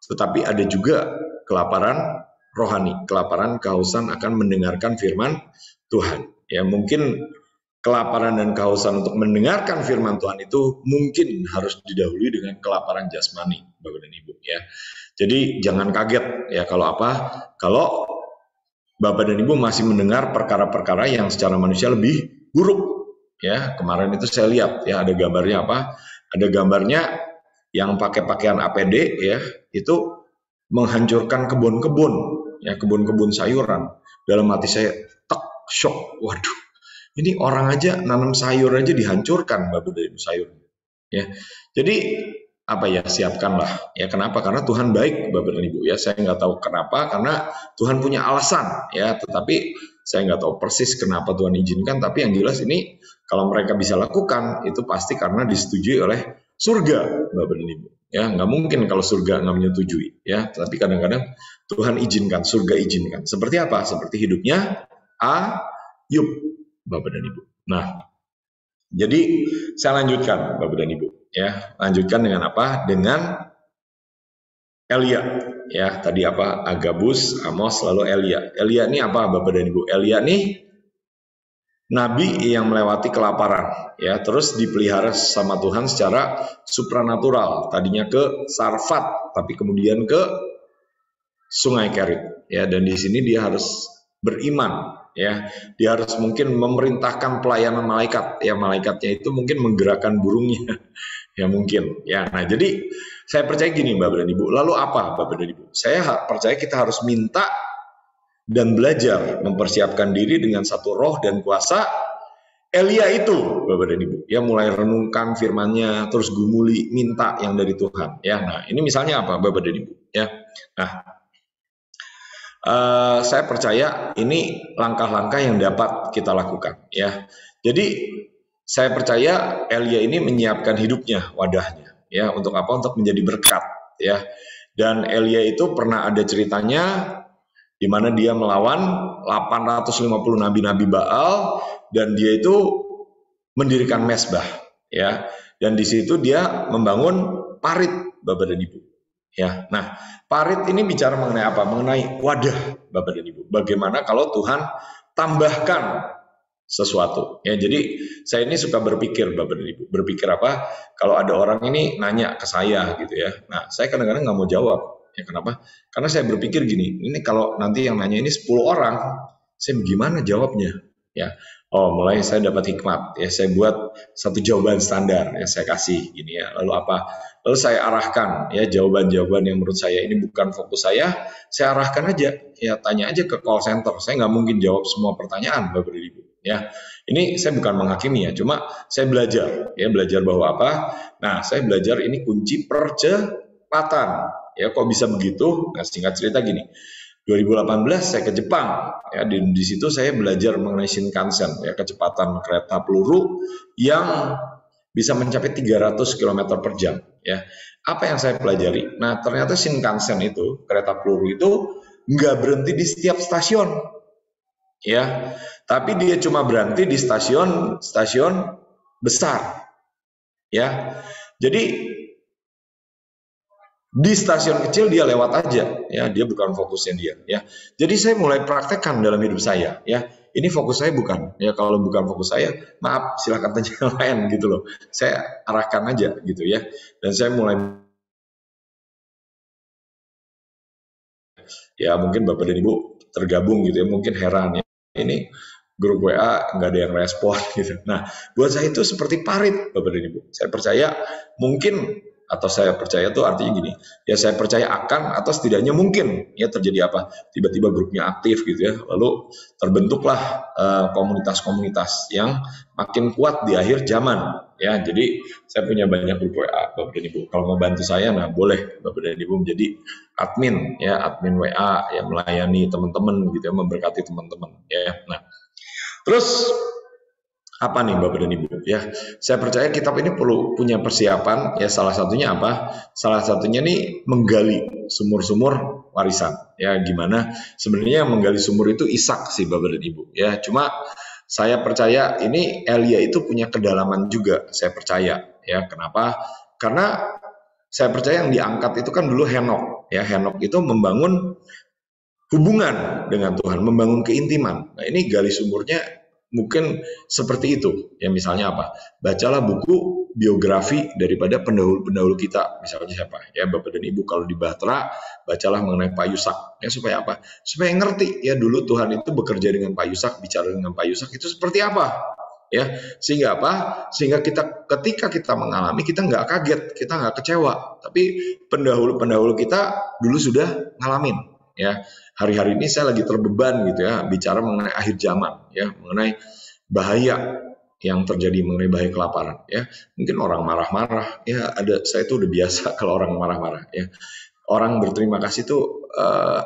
tetapi ada juga kelaparan rohani, kelaparan kehausan akan mendengarkan firman Tuhan ya. Mungkin kelaparan dan kehausan untuk mendengarkan firman Tuhan itu mungkin harus didahului dengan kelaparan jasmani Bapak dan Ibu ya. Jadi jangan kaget ya kalau Bapak dan Ibu masih mendengar perkara-perkara yang secara manusia lebih buruk ya. Kemarin itu saya lihat ya, ada gambarnya apa? Ada gambarnya yang pakai pakaian APD ya, itu menghancurkan kebun-kebun ya, kebun-kebun sayuran. dalam hati saya shock. Waduh, ini orang aja nanam sayur aja dihancurkan, Bapak dan Ibu, sayur. Ya, jadi apa ya, siapkanlah ya. Kenapa? Karena Tuhan baik, Bapak dan Ibu ya. Saya nggak tahu kenapa, karena Tuhan punya alasan ya, tetapi saya nggak tahu persis kenapa Tuhan izinkan. Tapi yang jelas ini kalau mereka bisa lakukan itu pasti karena disetujui oleh surga, Bapak dan Ibu ya. Nggak mungkin kalau surga nggak menyetujui ya, tapi kadang-kadang Tuhan izinkan, surga izinkan. Seperti apa? Seperti hidupnya Ayub, Bapak dan Ibu. Nah, jadi saya lanjutkan, Bapak dan Ibu ya. Lanjutkan dengan apa? Dengan Elia ya. Tadi apa? Agabus, Amos, lalu Elia. Elia ini apa, Bapak dan Ibu? Elia ini nabi yang melewati kelaparan ya, terus dipelihara sama Tuhan secara supranatural. Tadinya ke Sarfat, tapi kemudian ke Sungai Kerit ya, dan di sini dia harus beriman ya. Dia harus mungkin memerintahkan pelayanan malaikat ya, malaikatnya itu mungkin menggerakkan burungnya ya mungkin ya. Nah, jadi saya percaya gini, Bapak dan Ibu. Lalu apa, Bapak dan Ibu? Saya percaya kita harus minta dan belajar mempersiapkan diri dengan satu roh dan kuasa Elia itu, Bapak dan Ibu ya. Mulai renungkan firman-Nya, terus gumuli, minta yang dari Tuhan ya. Nah, ini misalnya apa, Bapak dan Ibu ya. Nah, saya percaya ini langkah-langkah yang dapat kita lakukan ya. Jadi saya percaya Elia ini menyiapkan hidupnya, wadahnya ya, untuk apa? Untuk menjadi berkat ya. Dan Elia itu pernah ada ceritanya di mana dia melawan 850 nabi-nabi Baal, dan dia itu mendirikan mesbah ya. Dan di situ dia membangun parit, Bapak dan Ibu ya. Nah, parit ini bicara mengenai apa? Mengenai wadah, Bapak dan Ibu. Bagaimana kalau Tuhan tambahkan sesuatu ya. Jadi saya ini suka berpikir, Bapak dan Ibu, berpikir apa? Kalau ada orang ini nanya ke saya gitu ya. Nah, saya kadang-kadang nggak mau jawab ya. Kenapa? Karena saya berpikir gini, ini kalau nanti yang nanya ini 10 orang, saya gimana jawabnya ya. Oh, mulai saya dapat hikmat ya, saya buat satu jawaban standar ya, saya kasih gini ya. Lalu apa? Lalu saya arahkan ya, jawaban-jawaban yang menurut saya ini bukan fokus saya arahkan aja ya. Tanya aja ke call center. Saya nggak mungkin jawab semua pertanyaan, Bapak dan Ibu ya. Ini saya bukan menghakimi ya, cuma saya belajar ya, belajar bahwa apa? Nah, saya belajar ini kunci percepatan ya. Kok bisa begitu? Nah, singkat cerita gini, 2018 saya ke Jepang ya. Di situ saya belajar mengenai Shinkansen ya, kecepatan kereta peluru yang bisa mencapai 300 km per jam ya. Apa yang saya pelajari? Nah, ternyata Shinkansen itu, kereta peluru itu nggak berhenti di setiap stasiun ya, tapi dia cuma berhenti di stasiun besar ya. Jadi di stasiun kecil dia lewat aja ya, dia bukan fokusnya dia ya. Jadi saya mulai praktekkan dalam hidup saya ya. Ini fokus saya bukan ya. Kalau bukan fokus saya, maaf, silakan tanya yang lain gitu loh. Saya arahkan aja gitu ya. Dan saya mulai ya, mungkin Bapak dan Ibu tergabung gitu ya, mungkin heran ya, ini grup WA nggak ada yang respon gitu. Nah, buat saya itu seperti parit, Bapak dan Ibu. Saya percaya mungkin, atau saya percaya tuh artinya gini ya, saya percaya akan, atau setidaknya mungkin ya terjadi apa, tiba-tiba grupnya aktif gitu ya, lalu terbentuklah komunitas-komunitas yang makin kuat di akhir zaman ya. Jadi saya punya banyak grup WA, Bapak dan Ibu. Kalau mau bantu saya, nah boleh Bapak dan Ibu menjadi admin ya, admin WA yang melayani teman-teman gitu ya, memberkati teman-teman ya. Nah, terus apa nih, Bapak dan Ibu ya? Saya percaya kita ini perlu punya persiapan ya. Salah satunya apa? Salah satunya nih menggali sumur-sumur warisan ya. Gimana sebenarnya menggali sumur itu? Ishak sih, Bapak dan Ibu ya. Cuma saya percaya ini Elia itu punya kedalaman juga, saya percaya ya. Kenapa? Karena saya percaya yang diangkat itu kan dulu Henok ya. Henok itu membangun hubungan dengan Tuhan, membangun keintiman. Nah, ini gali sumurnya mungkin seperti itu ya. Misalnya apa? Bacalah buku biografi daripada pendahulu-pendahulu kita, misalnya siapa ya, Bapak dan Ibu. Kalau di Bahtera, bacalah mengenai Pak Yusak ya. Supaya apa? Supaya ngerti ya, dulu Tuhan itu bekerja dengan Pak Yusak, bicara dengan Pak Yusak itu seperti apa ya. Sehingga apa? Sehingga kita, ketika kita mengalami, kita nggak kaget, kita nggak kecewa, tapi pendahulu-pendahulu kita dulu sudah ngalamin ya. Hari-hari ini saya lagi terbeban gitu ya, bicara mengenai akhir zaman ya, mengenai bahaya yang terjadi, mengenai bahaya kelaparan ya. Mungkin orang marah-marah ya, saya tuh udah biasa kalau orang marah-marah ya. Orang berterima kasih tuh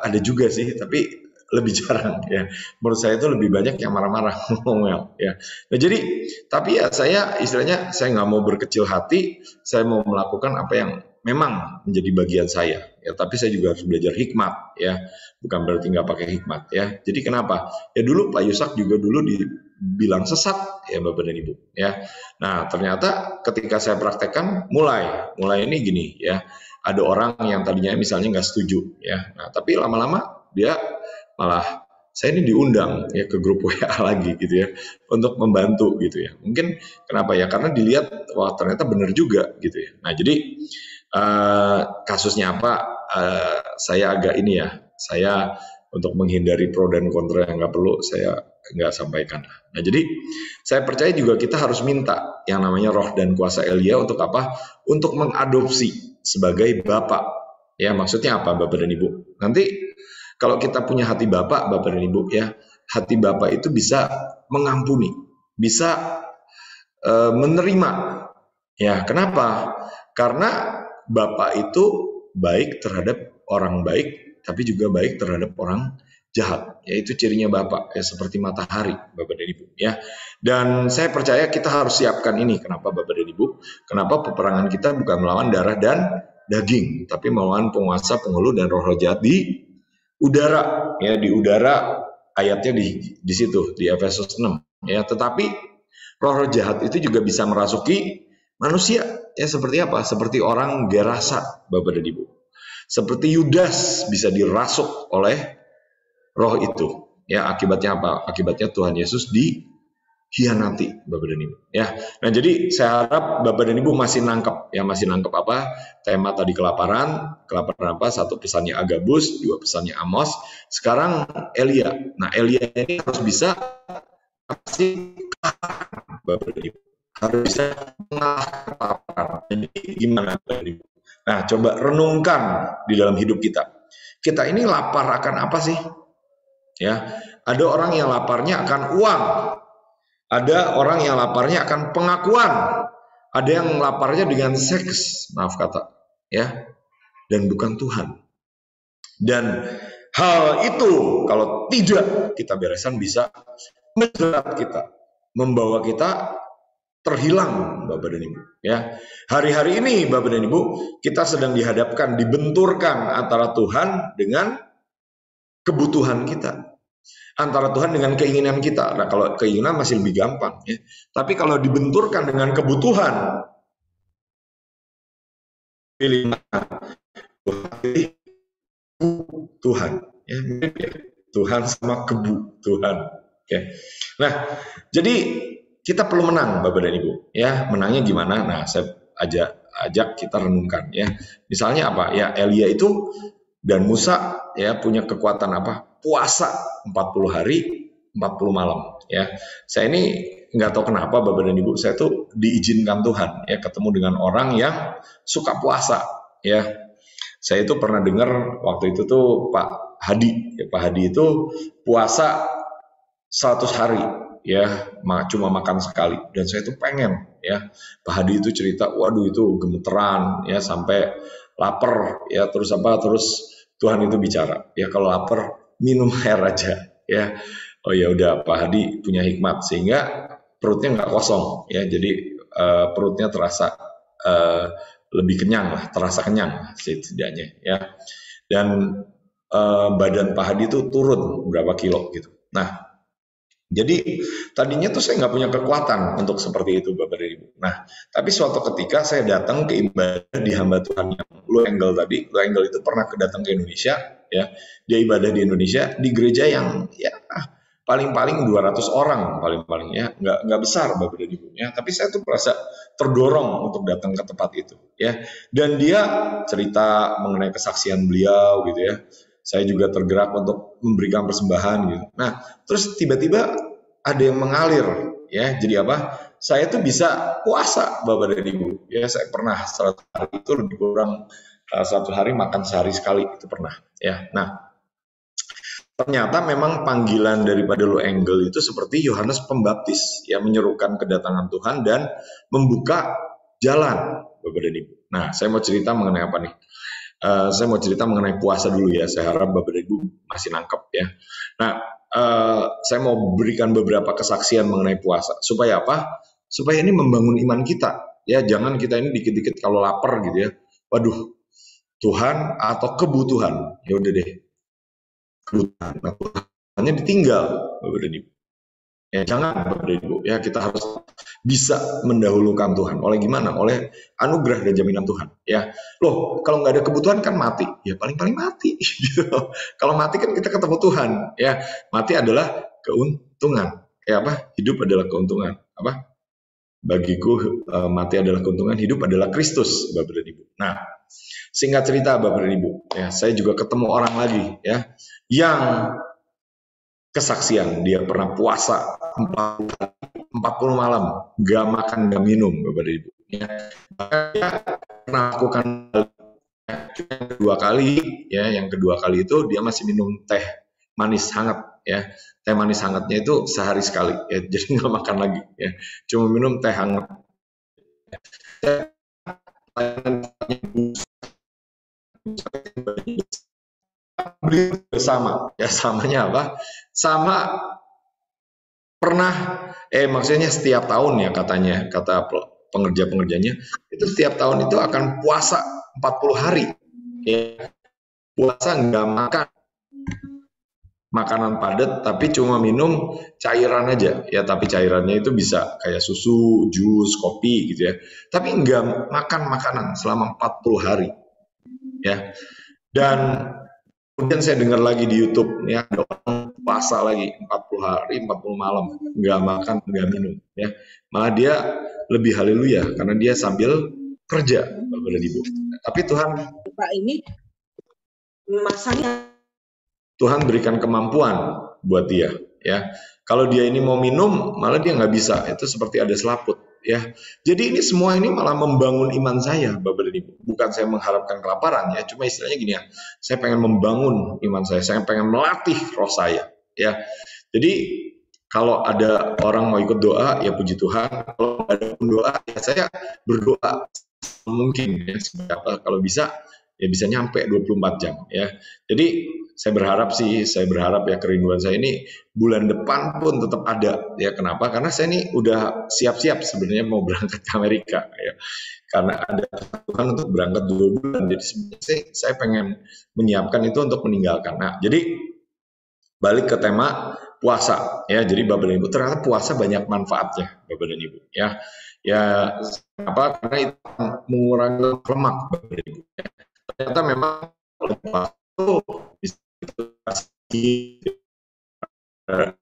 ada juga sih, tapi lebih jarang ya. Menurut saya itu lebih banyak yang marah-marah ngomel ya. Nah jadi, tapi ya saya istilahnya saya nggak mau berkecil hati, saya mau melakukan apa yang memang menjadi bagian saya ya. Tapi saya juga harus belajar hikmat ya, bukan berarti nggak pakai hikmat ya. Jadi kenapa? Ya dulu Pak Yusak juga dulu dibilang sesat ya Bapak dan Ibu ya. Nah ternyata ketika saya praktekkan mulai ini gini ya. Ada orang yang tadinya misalnya nggak setuju ya. Nah tapi lama-lama dia malah, saya ini diundang ya ke grup WA lagi gitu ya, untuk membantu gitu ya. Mungkin kenapa ya, karena dilihat wah ternyata benar juga gitu ya. Nah jadi kasusnya apa, saya agak ini ya, saya untuk menghindari pro dan kontra yang nggak perlu saya nggak sampaikan. Nah jadi saya percaya juga kita harus minta yang namanya roh dan kuasa Elia untuk apa? Untuk mengadopsi sebagai bapak ya. Maksudnya apa Bapak dan Ibu? Nanti kalau kita punya hati Bapak dan Ibu ya, hati Bapak itu bisa mengampuni, bisa menerima. Ya, kenapa? Karena Bapak itu baik terhadap orang baik, tapi juga baik terhadap orang jahat. Yaitu cirinya Bapak, ya seperti matahari, Bapak dan Ibu. Ya, dan saya percaya kita harus siapkan ini. Kenapa Bapak dan Ibu? Kenapa peperangan kita bukan melawan darah dan daging, tapi melawan penguasa, penghulu dan roh-roh jahat di udara ya. Di udara ayatnya di situ di Efesus 6 ya. Tetapi roh-roh jahat itu juga bisa merasuki manusia ya. Seperti apa? Seperti orang Gerasa Bapak dan Ibu. Seperti Yudas bisa dirasuk oleh roh itu ya. Akibatnya apa? Akibatnya Tuhan Yesus dikhianati Bapak dan Ibu ya. Nah jadi saya harap Bapak dan Ibu masih nangkep ya, masih nangkep apa tema tadi, kelaparan apa, satu pesannya Agabus, dua pesannya Amos, sekarang Elia. Nah Elia ini harus bisa kasih Bapak dan Ibu, harus bisa mengalahkan kelaparan. Jadi gimana Bapak dan Ibu? Nah coba renungkan di dalam hidup kita ini lapar akan apa sih ya? Ada orang yang laparnya akan uang, ada orang yang laparnya akan pengakuan, ada yang laparnya dengan seks, maaf kata ya, dan bukan Tuhan. Dan hal itu kalau tidak kita beresan bisa menjerat kita, membawa kita terhilang Bapak dan Ibu ya. Hari-hari ini Bapak dan Ibu kita sedang dihadapkan, dibenturkan antara Tuhan dengan kebutuhan kita, antara Tuhan dengan keinginan kita. Nah kalau keinginan masih lebih gampang ya. Tapi kalau dibenturkan dengan kebutuhan, pilih Tuhan ya. Tuhan sama kebu Tuhan. Oke. Nah jadi kita perlu menang Bapak dan Ibu ya. Menangnya gimana? Nah saya ajak kita renungkan ya. Misalnya apa ya, Elia itu dan Musa ya punya kekuatan apa? Puasa 40 hari 40 malam ya. Saya ini nggak tahu kenapa Bapak dan Ibu, saya tuh diizinkan Tuhan ya ketemu dengan orang yang suka puasa ya. Saya itu pernah dengar waktu itu tuh Pak Hadi ya, Pak Hadi itu puasa 100 hari ya, cuma makan sekali. Dan saya itu pengen ya, Pak Hadi itu cerita, waduh itu gemeteran ya, sampai lapar ya, terus Tuhan itu bicara ya, kalau lapar minum air aja ya. Oh ya udah, Pak Hadi punya hikmat sehingga perutnya nggak kosong ya, jadi perutnya terasa lebih kenyang lah, terasa kenyang setidaknya ya. Dan badan Pak Hadi itu turun berapa kilo gitu. Nah jadi tadinya tuh saya nggak punya kekuatan untuk seperti itu Bapak dan Ibu. Nah tapi suatu ketika saya datang ke ibadah di hamba Tuhan yang Lu Engel tadi. Lu Engel itu pernah datang ke Indonesia ya, dia ibadah di Indonesia di gereja yang ya paling-paling 200 orang paling-paling ya, nggak besar Bapak dan Ibu ya. Tapi saya tuh merasa terdorong untuk datang ke tempat itu ya. Dan dia cerita mengenai kesaksian beliau gitu ya. Saya juga tergerak untuk memberikan persembahan gitu. Nah, terus tiba-tiba ada yang mengalir ya. Jadi apa? Saya tuh bisa puasa Bapak dan Ibu. Ya, saya pernah 100 hari itu lebih kurang 1 hari makan sehari sekali itu pernah ya. Nah, ternyata memang panggilan daripada lo Engel itu seperti Yohanes Pembaptis, ya, menyerukan kedatangan Tuhan dan membuka jalan, Bapak dan Ibu. Nah, saya mau cerita mengenai apa nih? Saya mau cerita mengenai puasa dulu ya. Saya harap Bapak dan Ibu masih nangkep ya. Nah, saya mau berikan beberapa kesaksian mengenai puasa. Supaya apa? Supaya ini membangun iman kita. Ya, jangan kita ini dikit-dikit kalau lapar gitu ya. Waduh, Tuhan atau kebutuhan. Ya udah deh, kebutuhan. Nah, Tuhannya ditinggal, Bapak dan Ibu. Ya, jangan Bapak dan Ibu. Ya, kita harus bisa mendahulukan Tuhan. Oleh gimana? Oleh anugerah dan jaminan Tuhan. Ya, loh, kalau nggak ada kebutuhan kan mati. Ya paling-paling mati. Gitu. Kalau mati kan kita ketemu Tuhan. Ya, mati adalah keuntungan. Ya apa? Hidup adalah keuntungan. Apa? Bagiku mati adalah keuntungan. Hidup adalah Kristus, Bapak dan Ibu. Nah, singkat cerita Bapak dan Ibu. Ya, saya juga ketemu orang lagi. Ya, yang kesaksian dia pernah puasa 40 malam, gak makan, gak minum, Bapak dan Ibu. Ya, dia pernah lakukan yang kedua kali itu dia masih minum teh manis hangat, ya. Teh manis hangatnya itu sehari sekali, ya. Jadi nggak makan lagi, ya. Cuma minum teh hangat. Bersama, ya, samanya apa? Sama pernah, maksudnya setiap tahun ya katanya, kata pengerja-pengerjanya, itu setiap tahun itu akan puasa 40 hari. Ya, puasa nggak makan makanan padat, tapi cuma minum cairan aja. Ya, tapi cairannya itu bisa kayak susu, jus, kopi gitu ya. Tapi nggak makan makanan selama 40 hari. Ya, dan kemudian saya dengar lagi di YouTube, ya, ada orang puasa lagi 40 hari, 40 malam, nggak makan, nggak minum, ya. Malah dia lebih haleluya karena dia sambil kerja, Bapak dan Ibu. Tapi Tuhan, Pak, ini masanya Tuhan berikan kemampuan buat dia, ya. Kalau dia ini mau minum, malah dia nggak bisa. Itu seperti ada selaput, ya. Jadi ini semua ini malah membangun iman saya, Bapak dan Ibu. Bukan saya mengharapkan kelaparan, ya. Cuma istilahnya gini ya, saya pengen membangun iman saya pengen melatih roh saya, ya. Jadi kalau ada orang mau ikut doa, ya puji Tuhan. Kalau ada pun doa, ya saya berdoa mungkin, ya. Kalau bisa, ya bisa nyampe 24 jam, ya. Jadi saya berharap ya kerinduan saya ini bulan depan pun tetap ada, ya. Kenapa? Karena saya ini udah siap-siap sebenarnya mau berangkat ke Amerika, ya. Karena ada Tuhan untuk berangkat 2 bulan. Jadi sebenarnya saya pengen menyiapkan itu untuk meninggalkan. Nah, jadi balik ke tema puasa, ya. Jadi Bapak dan Ibu, ternyata puasa banyak manfaatnya, Bapak dan Ibu, ya. Ya, apa? Karena itu mengurangi lemak, Bapak dan Ibu. Ya. Ternyata memang puasa itu bisa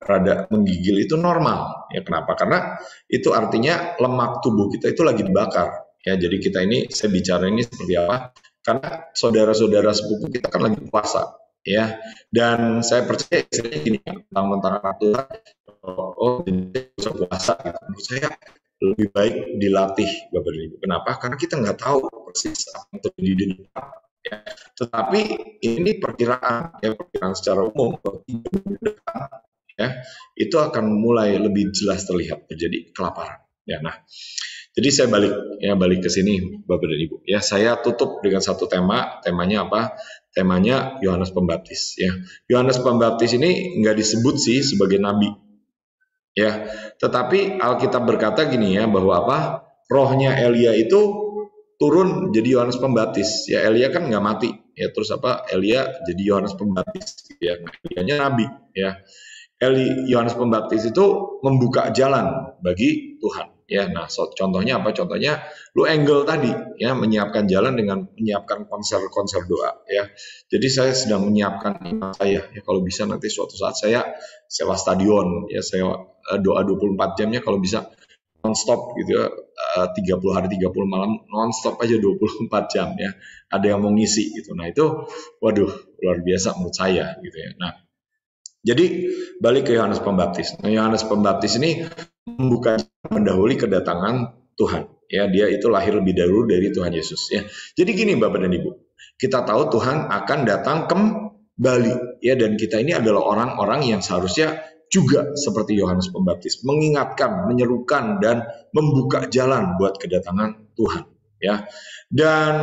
rada menggigil itu normal, ya. Kenapa? Karena itu artinya lemak tubuh kita itu lagi dibakar, ya. Jadi kita ini, saya bicara ini seperti apa? Karena saudara-saudara sepupu kita kan lagi puasa, ya. Dan saya percaya istilahnya gini, tentang anak Tuhan, bisa puasa gitu. Menurut saya lebih baik dilatih, Bapak dan Ibu. Kenapa? Karena kita nggak tahu persis apa yang terjadi di depan. Ya. Tetapi ini perkiraan, ya, perkiraan secara umum, depan, ya, itu akan mulai lebih jelas terlihat terjadi kelaparan. Ya, nah, jadi saya balik ke sini, Bapak dan Ibu. Ya, saya tutup dengan satu temanya apa? Temanya Yohanes Pembaptis. Ya, Yohanes Pembaptis ini nggak disebut sih sebagai nabi, ya, tetapi Alkitab berkata gini ya, bahwa apa? Rohnya Elia itu turun jadi Yohanes Pembaptis. Ya, Elia kan nggak mati, ya, terus apa? Elia jadi Yohanes Pembaptis, ya. Elianya nabi, ya. Yohanes Pembaptis itu membuka jalan bagi Tuhan, ya. Nah, contohnya apa? Contohnya lu Engel tadi, ya, menyiapkan jalan dengan menyiapkan konser doa, ya. Jadi saya sedang menyiapkan iman saya, ya. Kalau bisa nanti suatu saat saya sewa stadion, ya, saya doa 24 jamnya kalau bisa non-stop gitu ya, 30 hari 30 malam non-stop aja 24 jam, ya. Ada yang mau ngisi gitu. Nah, itu waduh luar biasa menurut saya gitu ya. Nah, jadi balik ke Yohanes Pembaptis. Nah, Yohanes Pembaptis ini mendahului kedatangan Tuhan, ya. Dia itu lahir lebih dahulu dari Tuhan Yesus, ya. Jadi gini Bapak dan Ibu, kita tahu Tuhan akan datang kembali, ya, dan kita ini adalah orang-orang yang seharusnya juga seperti Yohanes Pembaptis, mengingatkan, menyerukan, dan membuka jalan buat kedatangan Tuhan, ya. Dan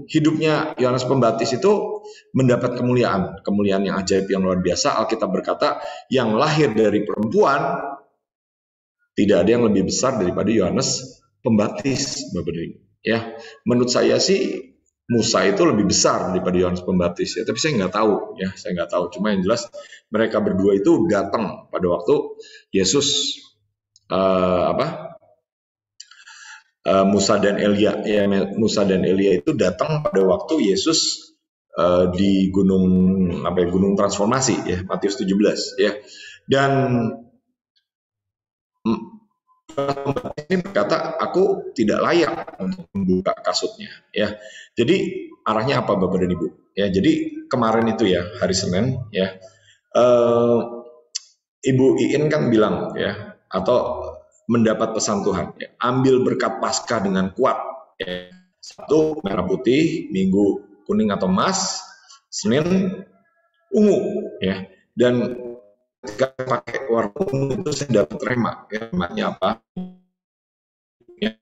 hidupnya Yohanes Pembaptis itu mendapat kemuliaan yang ajaib, yang luar biasa. Alkitab berkata, yang lahir dari perempuan tidak ada yang lebih besar daripada Yohanes Pembaptis, Bapak dan Ibu. Ya, menurut saya sih Musa itu lebih besar daripada Yohanes Pembaptis, ya. Tapi saya nggak tahu, ya, saya nggak tahu. Cuma yang jelas mereka berdua itu datang pada waktu Yesus Musa dan Elia, ya, Musa dan Elia itu datang pada waktu Yesus di gunung transformasi, ya, Matius 17, ya. Dan ini berkata, aku tidak layak untuk membuka kasutnya, ya. Jadi arahnya apa, Bapak dan Ibu? Ya, jadi kemarin itu, ya, hari Senin, ya, Ibu Iin kan bilang, ya, atau mendapat pesan Tuhan, ya, ambil berkat Paskah dengan kuat, ya. Sabtu merah putih, Minggu kuning atau emas, Senin ungu, ya. Dan ketika pakai warna ungu itu saya dapat rema, ya. Remanya apa? Ya,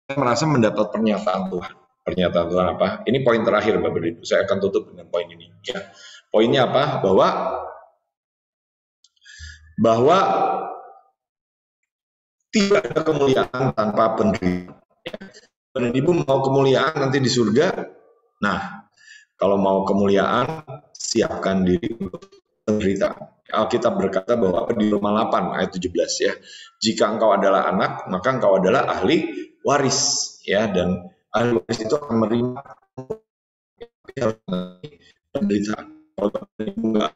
saya merasa mendapat pernyataan Tuhan. Pernyataan Tuhan apa? Ini poin terakhir, Bapak Ibu. Saya akan tutup dengan poin ini, ya. Poinnya apa? Bahwa tidak ada kemuliaan tanpa penderitaan. Ya. Dan Ibu mau kemuliaan nanti di surga. Nah, kalau mau kemuliaan, siapkan diri untuk penderitaan. Alkitab berkata bahwa di Roma 8 ayat 17, ya, jika engkau adalah anak, maka engkau adalah ahli waris, ya, dan ahli waris itu akan menerima penderitaan. Kalau enggak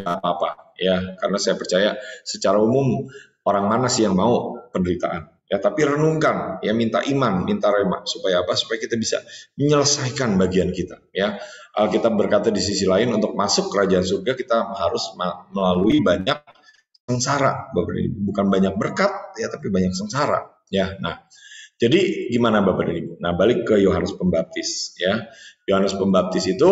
apa-apa, ya, karena saya percaya secara umum orang mana sih yang mau penderitaan, ya, tapi renungkan, ya, minta iman, minta rema, supaya apa? Supaya kita bisa menyelesaikan bagian kita, ya. Alkitab berkata di sisi lain, untuk masuk kerajaan surga kita harus melalui banyak sengsara, Bapak dan Ibu. Bukan banyak berkat, ya, tapi banyak sengsara, ya. Nah, jadi gimana, Bapak dan Ibu? Nah, balik ke Yohanes Pembaptis, ya. Yohanes Pembaptis itu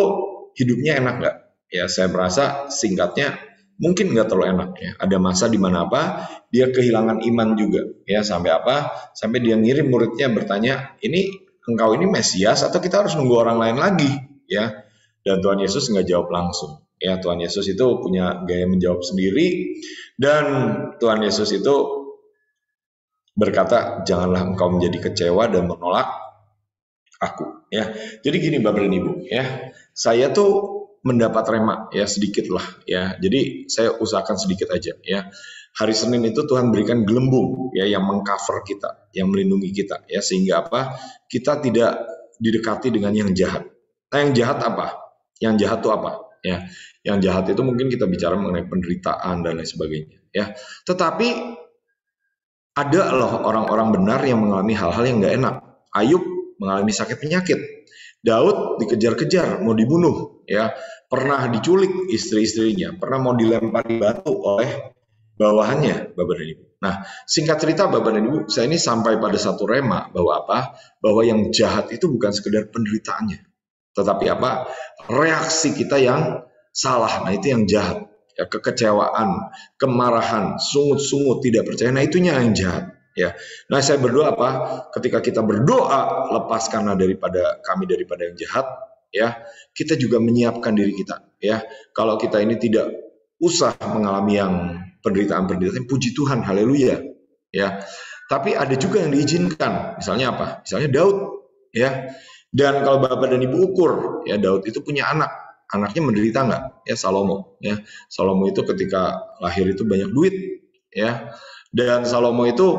hidupnya enak nggak? Ya, saya merasa singkatnya mungkin nggak terlalu enak, ya. Ada masa di mana apa? Dia kehilangan iman juga, ya, sampai apa? Sampai dia ngirim muridnya bertanya, ini engkau ini Mesias atau kita harus nunggu orang lain lagi, ya? Dan Tuhan Yesus nggak jawab langsung, ya. Tuhan Yesus itu punya gaya menjawab sendiri, dan Tuhan Yesus itu berkata, janganlah engkau menjadi kecewa dan menolak aku, ya. Jadi gini, Bapak dan Ibu, ya, saya tuh mendapat rema, ya, sedikit lah, ya. Jadi saya usahakan sedikit aja, ya. Hari Senin itu Tuhan berikan gelembung, ya, yang mengcover kita, yang melindungi kita, ya, sehingga apa? Kita tidak didekati dengan yang jahat. Nah, yang jahat apa? Yang jahat itu apa? Ya, yang jahat itu mungkin kita bicara mengenai penderitaan dan lain sebagainya, ya. Tetapi ada loh orang-orang benar yang mengalami hal-hal yang nggak enak. Ayub mengalami sakit penyakit. Daud dikejar-kejar, mau dibunuh, ya. Pernah diculik istri-istrinya, pernah mau dilempari batu oleh bawahannya, Bapak dan Ibu. Nah, singkat cerita, Bapak dan Ibu, saya ini sampai pada satu rema bahwa apa? Bahwa yang jahat itu bukan sekedar penderitaannya, tetapi apa? Reaksi kita yang salah. Nah, itu yang jahat. Ya, kekecewaan, kemarahan, sungut-sungut, tidak percaya. Nah, itunya yang jahat, ya. Nah, saya berdoa apa? Ketika kita berdoa, lepaskanlah daripada kami daripada yang jahat, ya. Kita juga menyiapkan diri kita, ya. Kalau kita ini tidak usah mengalami yang penderitaan-penderitaan, puji Tuhan, haleluya, ya. Tapi ada juga yang diizinkan. Misalnya apa? Misalnya Daud, ya. Dan kalau Bapak dan Ibu ukur, ya, Daud itu punya anak. Anaknya menderita nggak? Ya, Salomo, ya. Salomo itu ketika lahir itu banyak duit, ya. Dan Salomo itu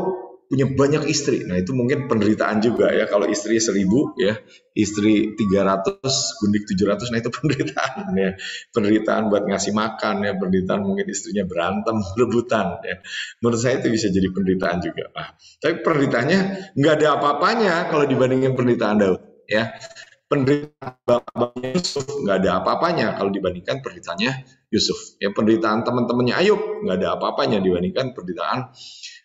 punya banyak istri. Nah, itu mungkin penderitaan juga, ya. Kalau istri 1000, ya, istri 300, gundik 700, nah itu penderitaan, ya. Penderitaan buat ngasih makan, ya. Penderitaan mungkin istrinya berantem, rebutan, ya. Menurut saya itu bisa jadi penderitaan juga. Nah, tapi penderitaannya nggak ada apa-apanya kalau dibandingin penderitaan Daud, ya. Penderitaan bapaknya Yusuf nggak ada apa-apanya kalau dibandingkan penderitaannya Yusuf. Ya, penderitaan teman-temannya Ayub nggak ada apa-apanya dibandingkan penderitaan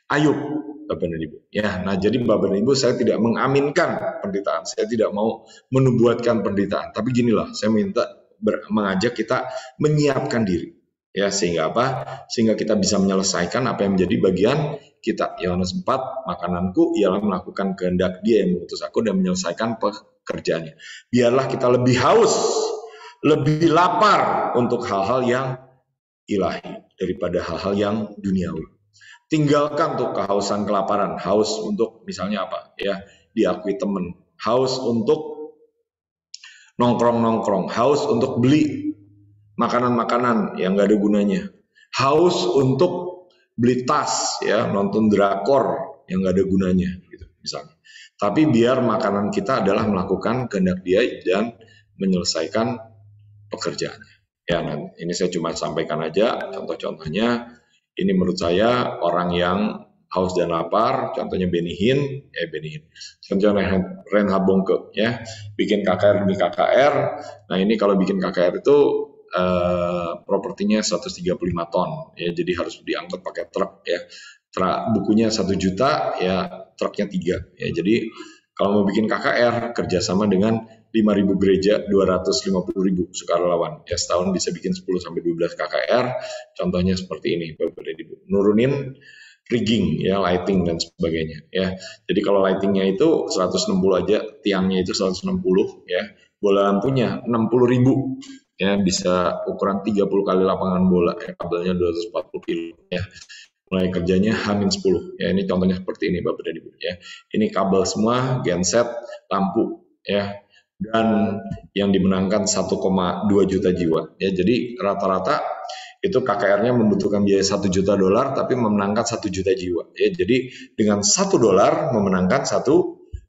Ayub, Bapak dan Ibu. Ya, nah, jadi Bapak dan Ibu, saya tidak mengaminkan penderitaan, saya tidak mau menubuatkan penderitaan. Tapi ginilah, saya minta mengajak kita menyiapkan diri. Ya, sehingga apa? Sehingga kita bisa menyelesaikan apa yang menjadi bagian kita. Yohanes 4, makananku ialah melakukan kehendak Dia yang mengutus aku dan menyelesaikan pekerjaannya. Biarlah kita lebih haus, lebih lapar untuk hal-hal yang ilahi daripada hal-hal yang duniawi. Tinggalkan tuh kehausan, kelaparan, haus untuk misalnya apa? Ya, diakui teman, haus untuk nongkrong-nongkrong, haus untuk beli makanan-makanan yang nggak ada gunanya, haus untuk beli tas, ya, nonton drakor yang nggak ada gunanya, gitu misalnya. Tapi biar makanan kita adalah melakukan kehendak Dia dan menyelesaikan pekerjaannya. Ya, nah, ini saya cuma sampaikan aja contoh-contohnya. Ini menurut saya orang yang haus dan lapar, contohnya Benny Hinn, contohnya Reinhard Bonke, ya, bikin KKR demi KKR. Nah, ini kalau bikin KKR itu propertinya 135 ton, ya, jadi harus diangkut pakai truk, ya. Bukunya 1 juta, ya, truknya 3, ya. Jadi kalau mau bikin KKR kerjasama dengan 5.000 gereja, 250.000 sukarelawan, ya, setahun bisa bikin 10-12 KKR. Contohnya seperti ini, Bapak dan Ibu, nurunin rigging, ya, lighting dan sebagainya, ya. Jadi kalau lightingnya itu 160 aja, tiangnya itu 160, ya, bola lampunya 60.000. Ya, bisa ukuran 30 kali lapangan bola, ya, kabelnya 240 kilo, ya. Mulai kerjanya H-10, ya, ini contohnya seperti ini Bapak dan Ibu, ya. Ini kabel semua, genset, lampu, ya, dan yang dimenangkan 1,2 juta jiwa, ya. Jadi rata-rata itu KKR-nya membutuhkan biaya $1 juta, tapi memenangkan 1 juta jiwa, ya. Jadi dengan $1 memenangkan 1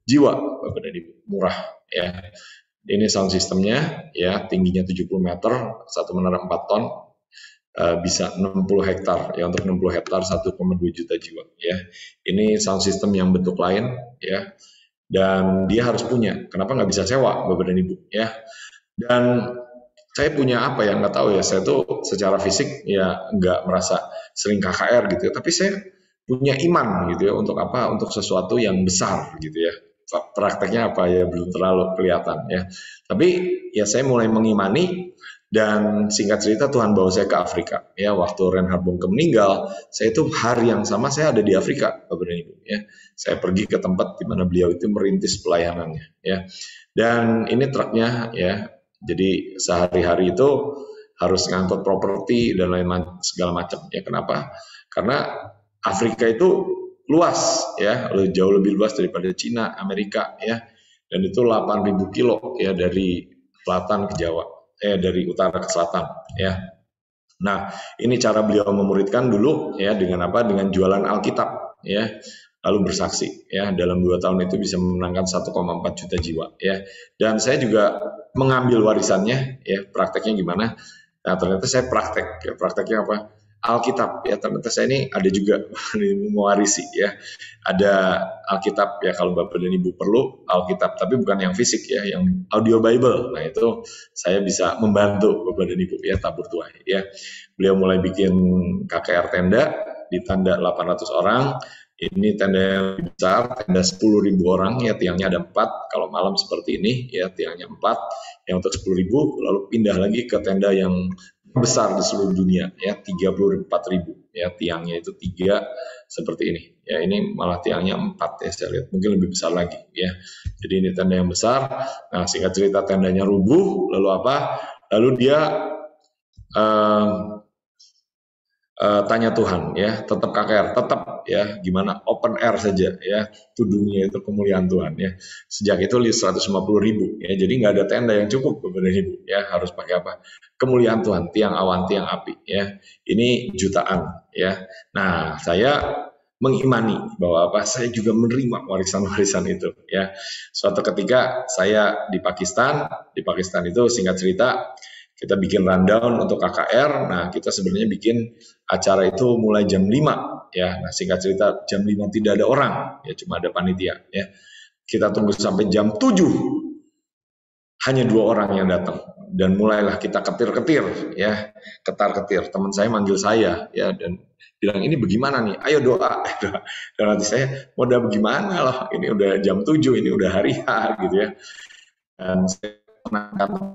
jiwa, Bapak dan Ibu, murah, ya. Ini sound systemnya, ya, tingginya 70 meter, 1 menara 4 ton, bisa 60 hektar, ya, untuk 60 hektar 1,2 juta jiwa, ya. Ini sound system yang bentuk lain, ya, dan dia harus punya. Kenapa nggak bisa sewa, Bapak dan Ibu, ya? Dan saya punya apa ya, nggak tahu ya, saya tuh secara fisik ya nggak merasa sering KKR gitu ya, tapi saya punya iman gitu ya, untuk apa? Untuk sesuatu yang besar gitu ya. Prakteknya apa ya belum terlalu kelihatan, ya. Tapi ya saya mulai mengimani, dan singkat cerita Tuhan bawa saya ke Afrika, ya. Waktu Reinhard Bonke meninggal, saya itu hari yang sama saya ada di Afrika, Bapak dan Ibu, ya. Saya pergi ke tempat di mana beliau itu merintis pelayanannya, ya. Dan ini truknya, ya. Jadi sehari-hari itu harus ngangkut properti dan lain segala macam, ya. Kenapa? Karena Afrika itu luas, ya, jauh lebih luas daripada Cina, Amerika, ya, dan itu 8.000 kilo, ya, dari selatan ke Jawa, dari utara ke selatan, ya. Nah, ini cara beliau memuridkan dulu, ya, dengan apa? Dengan jualan Alkitab, ya, lalu bersaksi, ya, dalam 2 tahun itu bisa memenangkan 1,4 juta jiwa, ya. Dan saya juga mengambil warisannya, ya. Prakteknya gimana? Nah, ternyata saya praktek, ya. Prakteknya apa? Alkitab, ya, ternyata saya ini ada juga mewarisi, ya. Ada Alkitab, ya, kalau Bapak dan Ibu perlu Alkitab, tapi bukan yang fisik, ya, yang audio Bible. Nah, itu saya bisa membantu Bapak dan Ibu, ya, tabur tuai, ya. Beliau mulai bikin KKR tenda, di tenda 800 orang, ini tenda yang besar, tenda 10.000 orang, ya, tiangnya ada 4, kalau malam seperti ini, ya, tiangnya 4, yang untuk 10.000, lalu pindah lagi ke tenda yang besar di seluruh dunia, ya, 34.000, ya, tiangnya itu 3 seperti ini, ya. Ini malah tiangnya 4, ya, saya lihat mungkin lebih besar lagi, ya. Jadi ini tenda yang besar. Nah, singkat cerita tendanya rubuh, lalu apa? Lalu dia tanya Tuhan, ya, tetap KKR, tetap, ya, gimana, open air saja, ya, tudungnya itu kemuliaan Tuhan, ya. Sejak itu 150.000, ya, jadi nggak ada tenda yang cukup, Bapak dan Ibu, ya, harus pakai apa? Kemuliaan Tuhan, tiang awan, tiang api, ya. Ini jutaan, ya. Nah, saya mengimani bahwa apa? Saya juga menerima warisan-warisan itu, ya. Suatu ketika saya di Pakistan itu singkat cerita kita bikin rundown untuk KKR. Nah, kita sebenarnya bikin acara itu mulai jam 5, ya. Nah, singkat cerita jam 5 tidak ada orang, ya, cuma ada panitia, ya. Kita tunggu sampai jam 7, hanya 2 orang yang datang, dan mulailah kita ketir-ketir, ya, ketar-ketir. Teman saya manggil saya, ya, dan bilang, ini bagaimana nih? Ayo doa. Dan nanti saya, mau doa bagaimana loh? Ini udah jam 7, ini udah hari H, gitu ya. Dan saya menangkan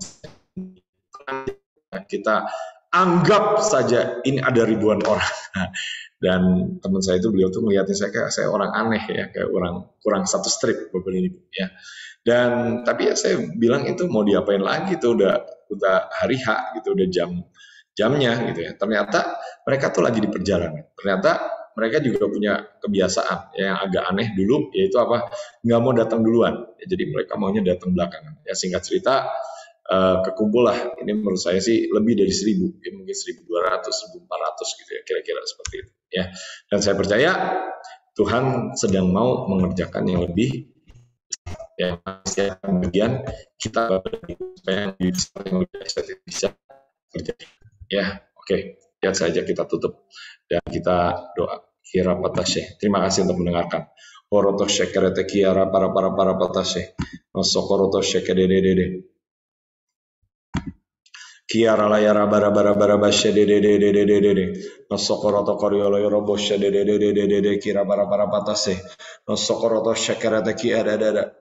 kita anggap saja ini ada ribuan orang. Dan teman saya itu, beliau tuh melihatnya saya kayak saya orang aneh ya, kayak orang kurang satu strip Bapak Ibu ya. Dan tapi ya saya bilang itu mau diapain lagi, tuh udah hari H gitu, udah jamnya gitu ya. Ternyata mereka tuh lagi di perjalanan. Ternyata mereka juga punya kebiasaan ya, yang agak aneh dulu, yaitu apa, nggak mau datang duluan ya, jadi mereka maunya datang belakangan ya. Singkat cerita kekumpul lah, ini menurut saya sih lebih dari 1000, ya mungkin 1200, 1400 gitu ya, kira-kira seperti itu ya. Dan saya percaya Tuhan sedang mau mengerjakan yang lebih ya, setiap bagian kita supaya yang bisa terjadi ya. Oke, lihat saja kita tutup dan kita doa. Kira patashe. Terima kasih untuk mendengarkan. Oroto shekerete kiara para patashe. Nosokoroto shekerede. Kiara layara bara bashe de Nosokoroto koriolo yorobo she de kira para patase. Nosokoroto shekerete kiara dada.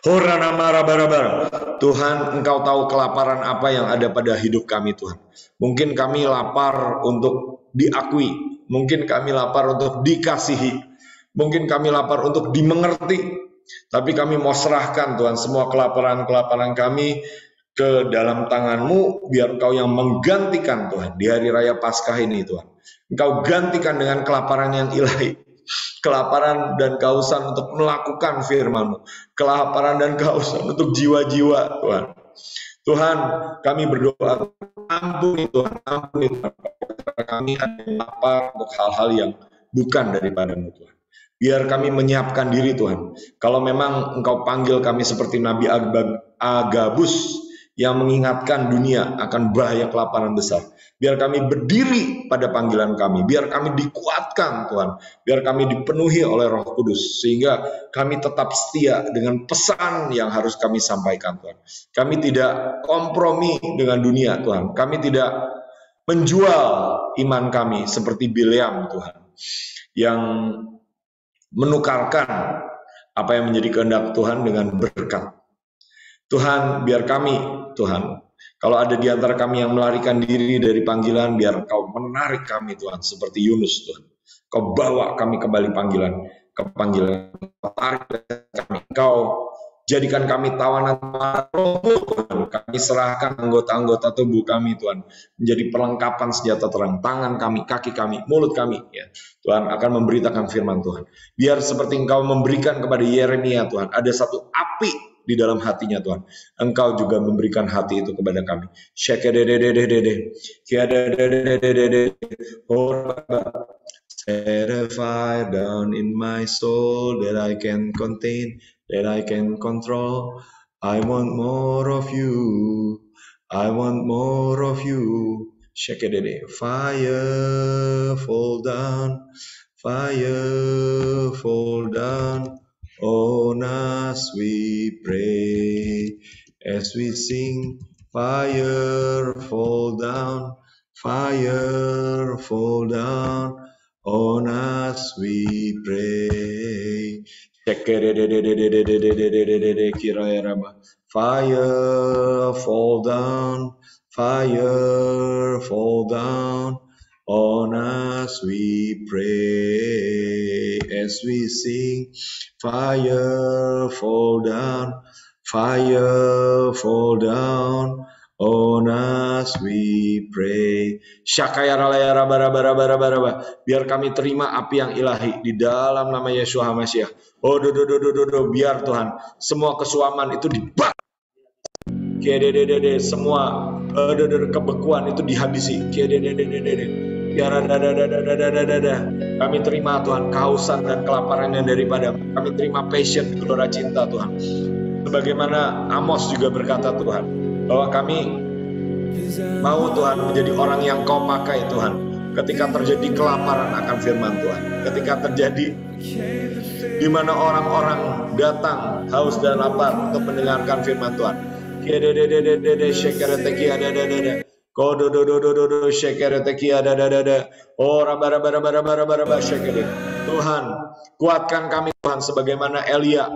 Horana mara bara. Tuhan, Engkau tahu kelaparan apa yang ada pada hidup kami, Tuhan. Mungkin kami lapar untuk diakui, mungkin kami lapar untuk dikasihi, mungkin kami lapar untuk dimengerti. Tapi kami mau serahkan, Tuhan, semua kelaparan kami ke dalam tangan-Mu, biar Engkau yang menggantikan, Tuhan, di hari raya Paskah ini, Tuhan. Engkau gantikan dengan kelaparan yang ilahi, kelaparan dan kehausan untuk melakukan firman-Mu, kelaparan dan kehausan untuk jiwa-jiwa, Tuhan. Tuhan, kami berdoa, ampuni Tuhan, ampuni Tuhan. Kami ada lapar untuk hal-hal yang bukan daripada-Mu, Tuhan. Biar kami menyiapkan diri, Tuhan. Kalau memang Engkau panggil kami seperti Nabi Agabus yang mengingatkan dunia akan bahaya kelaparan besar, biar kami berdiri pada panggilan kami, biar kami dikuatkan, Tuhan, biar kami dipenuhi oleh Roh Kudus, sehingga kami tetap setia dengan pesan yang harus kami sampaikan, Tuhan. Kami tidak kompromi dengan dunia, Tuhan. Kami tidak menjual iman kami seperti Bileam, Tuhan, yang menukarkan apa yang menjadi kehendak Tuhan dengan berkat. Tuhan, biar kami, Tuhan, kalau ada di antara kami yang melarikan diri dari panggilan, biar Kau menarik kami, Tuhan, seperti Yunus, Tuhan. Kau bawa kami kembali ke panggilan, tarik kami. Kau jadikan kami tawanan rohmu, Tuhan. Kami serahkan anggota-anggota tubuh kami, Tuhan, menjadi perlengkapan senjata terang, tangan kami, kaki kami, mulut kami, ya. Tuhan akan memberitakan firman Tuhan. Biar seperti Engkau memberikan kepada Yeremia, Tuhan, ada satu api di dalam hatinya, Tuhan. Engkau juga memberikan hati itu kepada kami. Set a fire down in my soul that I can contain, that I can control. I want more of you. I want more of you. Fire fall down. Fire fall down on us, we pray. As we sing, fire fall down. Fire fall down on us, we pray. Fire fall down. Fire fall down on us, we pray. As we sing, fire fall down. Fire fall down on us, we pray. Syakayaralaya bara. Biar kami terima api yang ilahi di dalam nama Yesus HaMashiach. Oh, biar Tuhan semua kesuaman itu dibakar. Semua kebekuan itu dihabisi. Kami terima, Tuhan, kehausan dan kelaparan yang daripada. Kami terima passion, gelora cinta, Tuhan. Sebagaimana Amos juga berkata, Tuhan, bahwa kami mau, Tuhan, menjadi orang yang Kau pakai, Tuhan, ketika terjadi kelaparan akan firman Tuhan, ketika terjadi di mana orang-orang datang haus dan lapar untuk mendengarkan firman Tuhan. Tuhan, Kuatkan kami Tuhan sebagaimana Elia,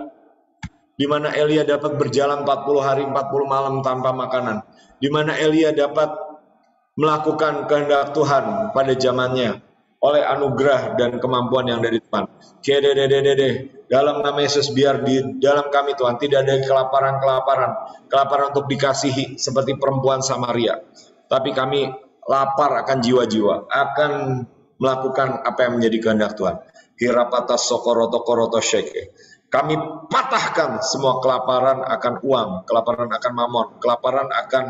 di mana Elia dapat berjalan 40 hari 40 malam tanpa makanan, di mana Elia dapat melakukan kehendak Tuhan pada zamannya oleh anugerah dan kemampuan yang dari Tuhan. Dalam nama Yesus, biar di dalam kami Tuhan tidak ada kelaparan untuk dikasihi seperti perempuan Samaria, tapi kami lapar akan jiwa-jiwa, akan melakukan apa yang menjadi kehendak Tuhan. Hirapata sokoroto koroto sheke. Kami patahkan semua kelaparan akan uang, kelaparan akan mamon, kelaparan akan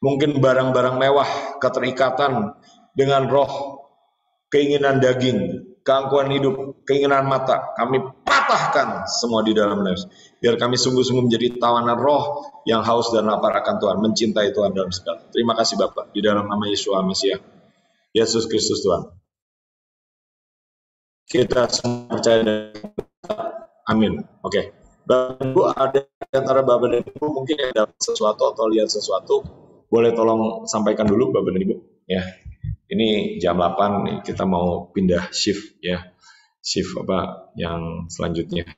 mungkin barang-barang mewah, keterikatan dengan roh, keinginan daging, keangkuhan hidup, keinginan mata. Kami patahkan semua di dalam Yesus. Biar kami sungguh-sungguh menjadi tawanan roh yang haus dan lapar akan Tuhan, mencintai Tuhan dalam segala. Terima kasih Bapak, di dalam nama Yeshua Mesias, Yesus Kristus Tuhan. Kita semua percaya dan amin. Oke. Bapak dan Ibu, ada di antara Bapak dan Ibu mungkin yang dapat sesuatu atau lihat sesuatu, boleh tolong sampaikan dulu Bapak dan Ibu. Ya, ini jam 8 kita mau pindah shift ya. Shift apa yang selanjutnya.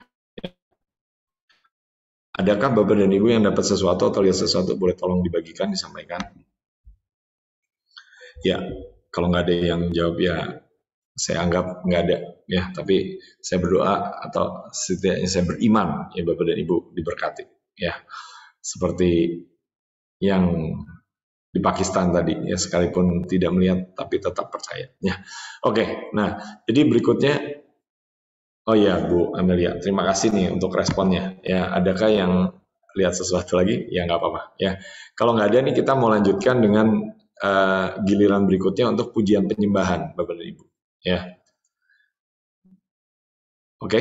Adakah Bapak dan Ibu yang dapat sesuatu atau lihat sesuatu, boleh tolong dibagikan, disampaikan. Ya, kalau nggak ada yang jawab ya saya anggap nggak ada ya, tapi saya berdoa atau setidaknya saya beriman ya Bapak dan Ibu diberkati ya, seperti yang di Pakistan tadi ya, sekalipun tidak melihat tapi tetap percaya ya. Oke, nah jadi berikutnya, oh ya Bu Amelia, terima kasih nih untuk responnya ya. Adakah yang lihat sesuatu lagi? Ya nggak apa-apa ya. Kalau nggak ada nih, kita mau lanjutkan dengan giliran berikutnya untuk pujian penyembahan Bapak dan Ibu ya. Oke.